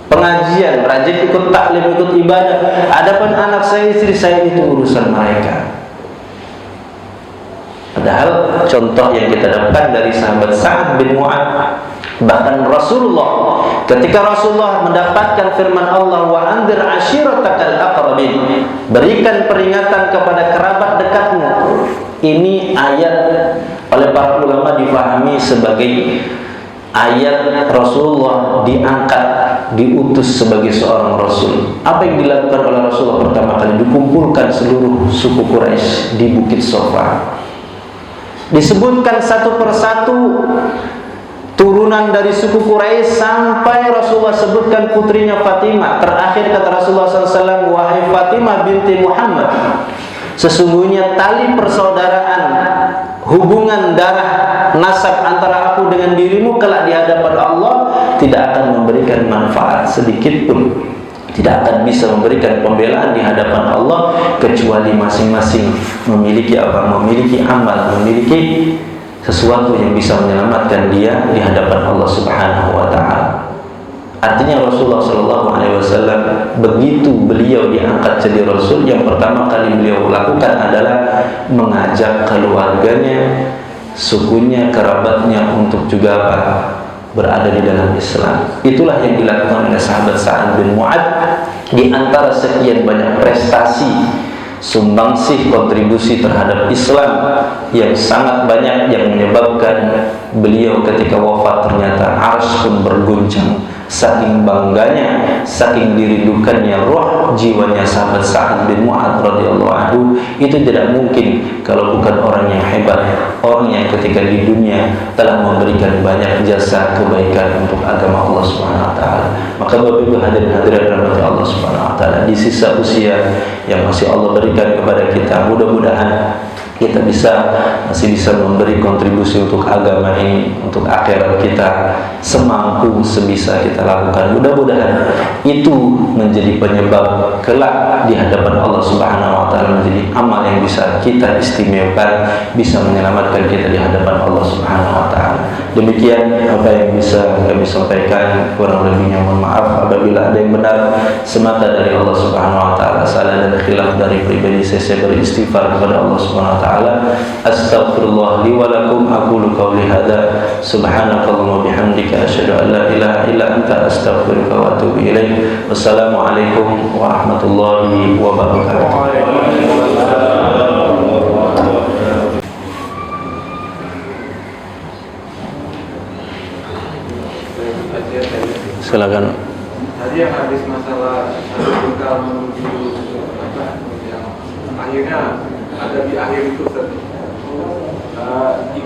pengajian, rajin ikut taklim, ikut ibadah. Adapun anak saya, istri saya, itu urusan mereka. Padahal contoh yang kita dapatkan dari sahabat Sa'ad bin Mu'adz, Bahkan Rasulullah, ketika Rasulullah mendapatkan firman Allah, wa anzir ashiratakal aqrabin, berikan peringatan kepada kerabat dekatmu. Ini ayat oleh para ulama difahami sebagai ayat Rasulullah diangkat, diutus sebagai seorang Rasul. Apa yang dilakukan oleh Rasulullah pertama kali? Dikumpulkan seluruh suku Quraisy di Bukit Sofa. Disebutkan satu persatu turunan dari suku Quraisy sampai Rasulullah sebutkan putrinya Fatimah. Terakhir kata Rasulullah SAW, wahai Fatimah binti Muhammad, sesungguhnya tali persaudaraan, hubungan darah nasab antara aku dengan dirimu kelak di hadapan Allah tidak akan memberikan manfaat sedikit pun, tidak akan bisa memberikan pembelaan di hadapan Allah kecuali masing-masing memiliki apa? Memiliki amal, memiliki sesuatu yang bisa menyelamatkan dia di hadapan Allah Subhanahu wa taala. Artinya Rasulullah SAW begitu beliau diangkat jadi Rasul, yang pertama kali beliau lakukan adalah mengajak keluarganya, sukunya, kerabatnya untuk juga apa? Berada di dalam Islam. Itulah yang dilakukan oleh sahabat Sa'ad bin Mu'adz. Di antara sekian banyak prestasi, sumbangsih, kontribusi terhadap Islam yang sangat banyak, yang menyebabkan beliau ketika wafat ternyata arsy pun berguncang. Saking bangganya, saking dirindukannya roh jiwanya sahabat Sa'ad bin Mu'adz radhiyallahu anhu. Itu tidak mungkin kalau bukan orang yang hebat, orang yang ketika di dunia telah memberikan banyak jasa kebaikan untuk agama Allah Subhanahu wa taala. Maka Bapak Ibu hadirin hadirat rahmati Allah Subhanahu wa taala, di sisa usia yang masih Allah berikan kepada kita, mudah-mudahan kita masih bisa memberi kontribusi untuk agama ini, untuk akhirat kita, semampu sebisa kita lakukan. Mudah-mudahan itu menjadi penyebab kelak di hadapan Allah Subhanahu wa taala, menjadi amal yang bisa kita istimewakan, bisa menyelamatkan kita di hadapan Allah Subhanahu wa taala. Demikian apa yang bisa kami sampaikan, kurang lebihnya mohon maaf. Apabila ada yang benar semata dari Allah Subhanahu wa taala, salah dan khilaf dari pribadi saya beristighfar kepada Allah Subhanahu wa taala. Astaghfirullah li wa lakum, aqulu qawli hadza, subhanakallahumma bihamdika asyhadu an la ilaha illa anta astaghfiruka wa atubu ilaik. Wassalamualaikum warahmatullahi wabarakatuh. Silakan. Tadi yang habis masalah bekal menuju apa yang akhirnya ada di akhir itu,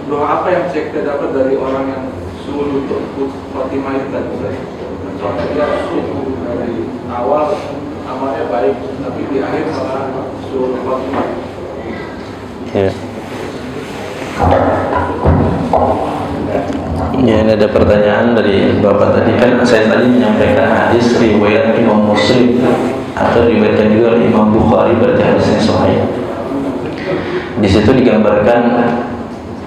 doa apa yang cek dapat dari orang yang suruh untuk Fatimah itu tadi? Contohnya dia suruh dari awal amalnya baik, tapi di akhir malah suruh Fatimah. Ya. Ya, ini ada pertanyaan dari Bapak tadi. Kan saya tadi menyampaikan hadis riwayat Imam Muslim atau riwayatkan juga oleh Imam Bukhari, berarti hadisnya sahih. Di situ digambarkan,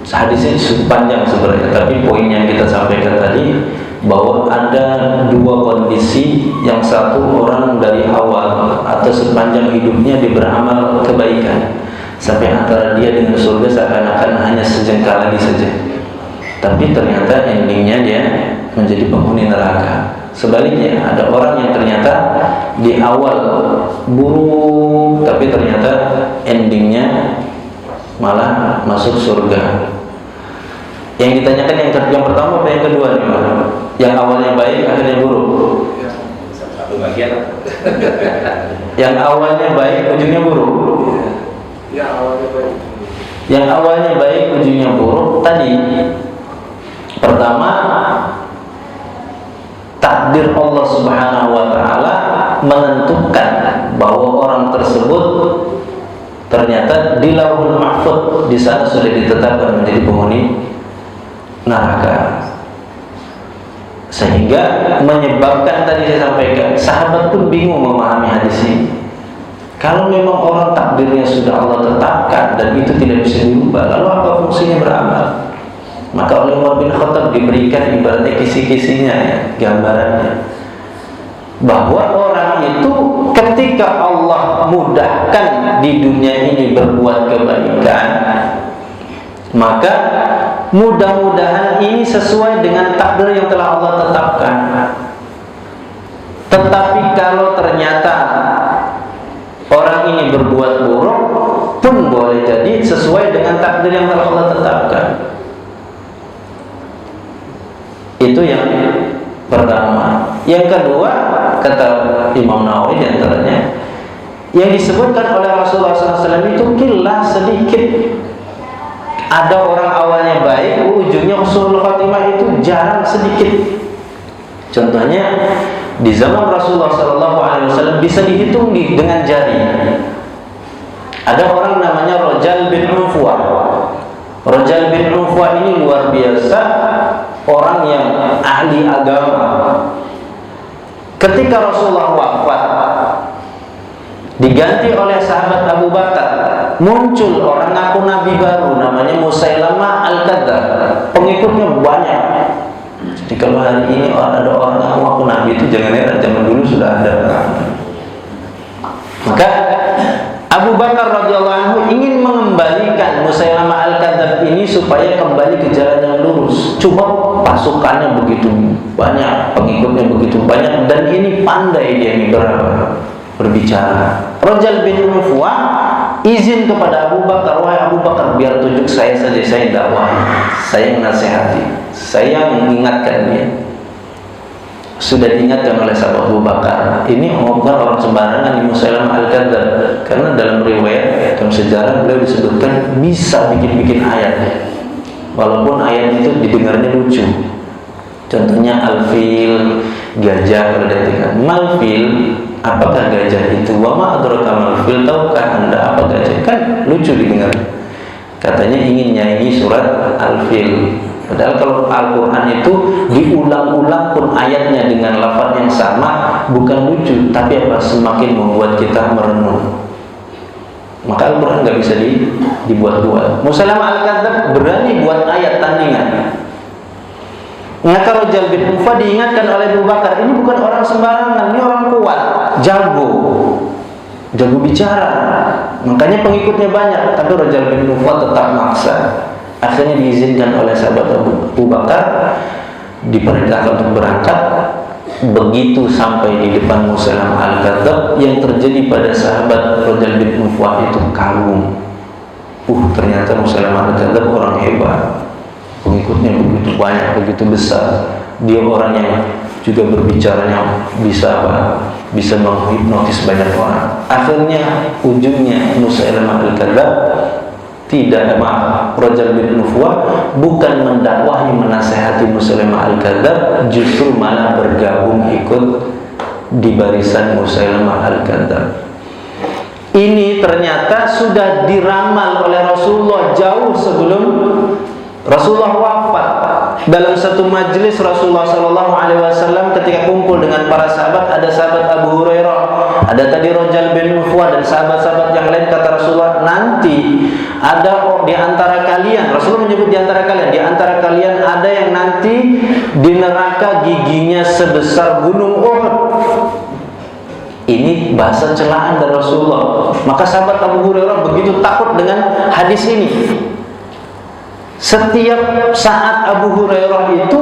hadisnya cukup panjang sebenarnya, tapi poin yang kita sampaikan tadi bahwa ada dua kondisi. Yang satu, orang dari awal atau sepanjang hidupnya dia beramal kebaikan sampai antara dia dengan surga seakan-akan hanya sejengkal lagi saja, tapi ternyata endingnya dia menjadi penghuni neraka. Sebaliknya, ada orang yang ternyata di awal buruk, tapi ternyata endingnya malah masuk surga. Yang ditanyakan yang pertama apa yang kedua nih, Pak? Yang awalnya baik akhirnya buruk. Satu bagian. Yang awalnya baik ujungnya buruk. Ya, awalnya baik. Yang awalnya baik ujungnya buruk tadi. Pertama, takdir Allah Subhanahu wa taala menentukan bahwa orang tersebut ternyata di Lauhul Mahfuz, di sana sudah ditetapkan menjadi penghuni neraka. Sehingga menyebabkan, tadi saya sampaikan, sahabat pun bingung memahami hadis ini. Kalau memang orang takdirnya sudah Allah tetapkan dan itu tidak bisa dirubah, lalu apa fungsinya beramal? Maka oleh Umar bin Khattab diberikan ibaratnya kisi-kisinya, ya, gambarannya, bahwa orang itu ketika Allah mudahkan di dunia ini berbuat kebaikan, maka mudah-mudahan ini sesuai dengan takdir yang telah Allah tetapkan. Tetapi kalau ternyata orang ini berbuat buruk pun boleh jadi sesuai dengan takdir yang telah Allah tetapkan. Itu yang pertama. Yang kedua, kata Imam Nawawi diantaranya, yang disebutkan oleh Rasulullah SAW itu kilah, sedikit. Ada orang awalnya baik, ujungnya husnul khatimah itu jarang, sedikit. Contohnya di zaman Rasulullah SAW bisa dihitung dengan jari. Ada orang namanya Rajal bin Unfuah. Rajal bin Unfuah ini luar biasa, orang yang ahli agama. Ketika Rasulullah wafat, diganti oleh sahabat Abu Bakar, muncul orang ngaku nabi baru namanya Musailamah Al-Kadzdzab. Pengikutnya banyak. Jadi kalau hari ini ada orang ngaku nabi itu jangan heran, zaman dulu sudah ada. Maka Abu Bakar radhiyallahu anhu ingin mengembalikan Musailamah Al-Kadzdzab ini supaya kembali ke jalan yang lurus. Cuma pasukannya begitu banyak, pengikutnya begitu banyak, dan ini pandai dia ini berbicara. Rajal bin Unfuah izin kepada Abu Bakar, wahai Abu Bakar, biar tunjuk saya saja, saya dakwah, saya menasihati, saya mengingatkan dia. Sudah diingatkan oleh sahabat Abu Bakar, ini bukan orang sembarangan, ini Musailamah Al-Kadzdzab. Karena dalam riwayat, dalam sejarah beliau disebutkan bisa bikin-bikin ayat, walaupun ayat itu didengarnya lucu. Contohnya al-fil, gajah. Kalau dikatakan mal-fil, apakah gajah itu? Wa ma adraka mal-fil, tahukah Anda apa gajah? Kan lucu didengar. Katanya ingin nyanyi surat al-fil. Padahal kalau Al-Quran itu diulang-ulang pun ayatnya dengan lafaz yang sama, bukan lucu, tapi apa? Semakin membuat kita merenung. Maka Al-Quran nggak bisa dibuat-buat. Musailamah Al-Kadzdzab berani buat ayat tandingan. Maka Rajal bin Unfuah diingatkan oleh Abu Bakar, ini bukan orang sembarangan, ini orang kuat, jago bicara. Makanya pengikutnya banyak. Tapi Rajal bin Unfuah tetap maksa. Akhirnya diizinkan oleh sahabat Abu Bakar, diperintahkan untuk berangkat. Begitu sampai di depan Musailamah Al-Kadzdzab, yang terjadi pada sahabat Rajal bin Unfuah itu kagum. Ternyata Musailamah Al-Kadzdzab orang hebat, pengikutnya begitu banyak, begitu besar. Dia orang yang juga berbicaranya bisa menghipnotis banyak orang. Akhirnya ujungnya Musailamah Al-Kadzdzab Rajal bin Unfuah bukan mendakwahi, menasehati Musailamah Al-Kadzdzab, justru malah bergabung ikut di barisan Musailamah Al-Kadzdzab. Ini ternyata sudah diramal oleh Rasulullah jauh sebelum Rasulullah wafat. Dalam satu majelis Rasulullah SAW ketika kumpul dengan para sahabat, ada sahabat Abu Hurairah, ada tadi Rajal bin Unfuah dan sahabat-sahabat yang lain. Kata Rasulullah, nanti ada di antara kalian, Rasulullah menyebut di antara kalian, di antara kalian ada yang nanti di neraka giginya sebesar gunung Uhud. Ini bahasa celaan dari Rasulullah. Maka sahabat Abu Hurairah begitu takut dengan hadis ini. Setiap saat Abu Hurairah itu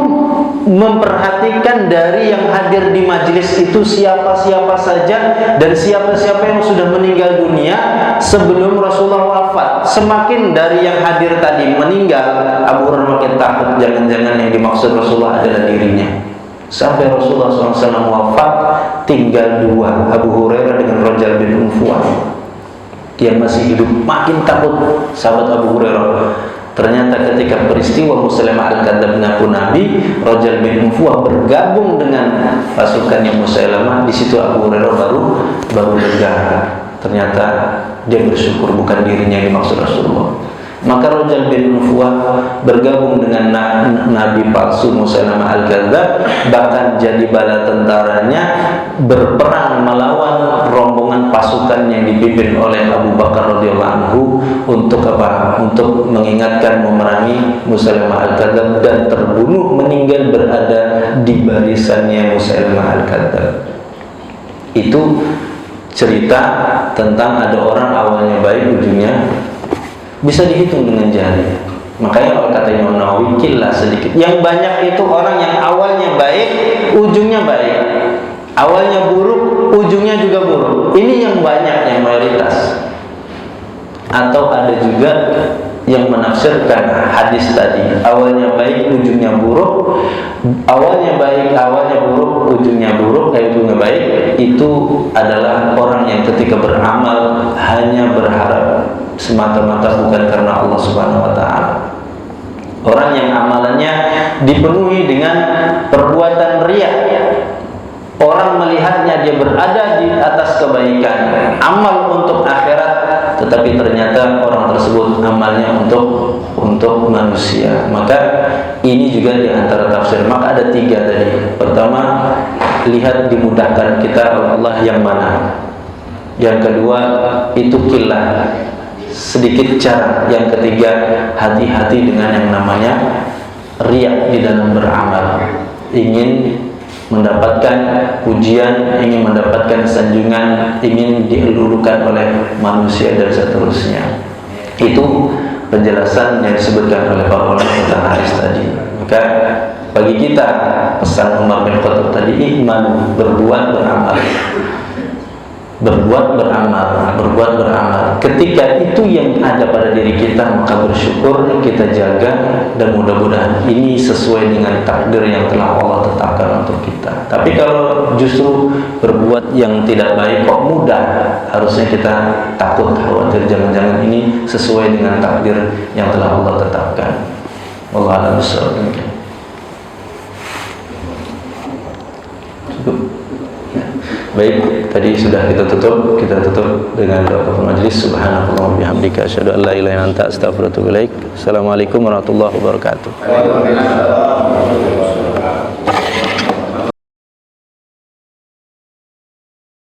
memperhatikan dari yang hadir di majelis itu siapa-siapa saja dan siapa-siapa yang sudah meninggal dunia sebelum Rasulullah wafat. Semakin dari yang hadir tadi meninggal, Abu Hurairah makin takut, jangan-jangan yang dimaksud Rasulullah adalah dirinya. Sampai Rasulullah SAW wafat, tinggal dua, Abu Hurairah dengan Rajal bin Unfuah yang masih hidup. Makin takut sahabat Abu Hurairah. Ternyata ketika peristiwa Musailamah Al-Kadzdzab mengaku Nabi, Rajal bin Unfuah bergabung dengan pasukannya Musailamah. Di situ Abu Hurairah baru lega. Ternyata dia bersyukur bukan dirinya yang dimaksud Rasulullah. Maka Rajal bin Unfuah bergabung dengan Nabi palsu Musailamah Al-Kadzdzab, bahkan jadi bala tentaranya, berperang melawan rombongan pasukan yang dipimpin oleh Abu Bakar radhiyallahu anhu. Untuk apa? Untuk mengingatkan, memerangi Musailamah Al-Kadzdzab, dan terbunuh, meninggal berada di barisannya Musailamah Al-Kadzdzab. Itu cerita tentang ada orang awalnya baik, ujungnya bisa dihitung dengan jari. Makanya kalau kata Imam Nawawi, killah sedikit. Yang banyak itu orang yang awalnya baik, ujungnya baik. Awalnya buruk, ujungnya juga buruk. Ini yang banyak, yang mayoritas. Atau ada juga yang menafsirkan hadis tadi, awalnya baik, ujungnya buruk. Awalnya baik, awalnya buruk, ujungnya buruk, ujungnya baik. Itu adalah orang yang ketika beramal hanya berharap semata-mata bukan karena Allah Subhanahu wa taala. Orang yang amalannya dipenuhi dengan perbuatan riya. Orang melihatnya dia berada di atas kebaikan, amal untuk akhirat, tetapi ternyata orang tersebut amalnya untuk manusia. Maka ini juga di antara tafsir. Maka ada 3 tadi. Pertama, lihat dimudahkan kita oleh Allah yang mana. Yang kedua, itu killah, sedikit cara. Yang ketiga, hati-hati dengan yang namanya riya di dalam beramal. Ingin mendapatkan pujian, ingin mendapatkan sanjungan, ingin dielulukan oleh manusia dan seterusnya. Itu penjelasan yang disebutkan oleh para ulama tentang hadis tadi. Maka bagi kita pesan Umar bin Khattab tadi, iman, berbuat beramal. Berbuat beramal. Ketika itu yang ada pada diri kita, maka bersyukur, kita jaga, dan mudah-mudahan ini sesuai dengan takdir yang telah Allah tetapkan untuk kita. Tapi kalau justru berbuat yang tidak baik kok mudah, harusnya kita takut, khawatir, jangan-jangan ini sesuai dengan takdir yang telah Allah tetapkan. Wallahu a'lam bishawab. Cukup. Baik, tadi sudah kita tutup dengan doa kafaratul majlis. Subhanallah wa bihamdika, asyhadu an la ilaha illa anta, astaghfiruka wa atubu ilaik. Assalamualaikum warahmatullahi wabarakatuh.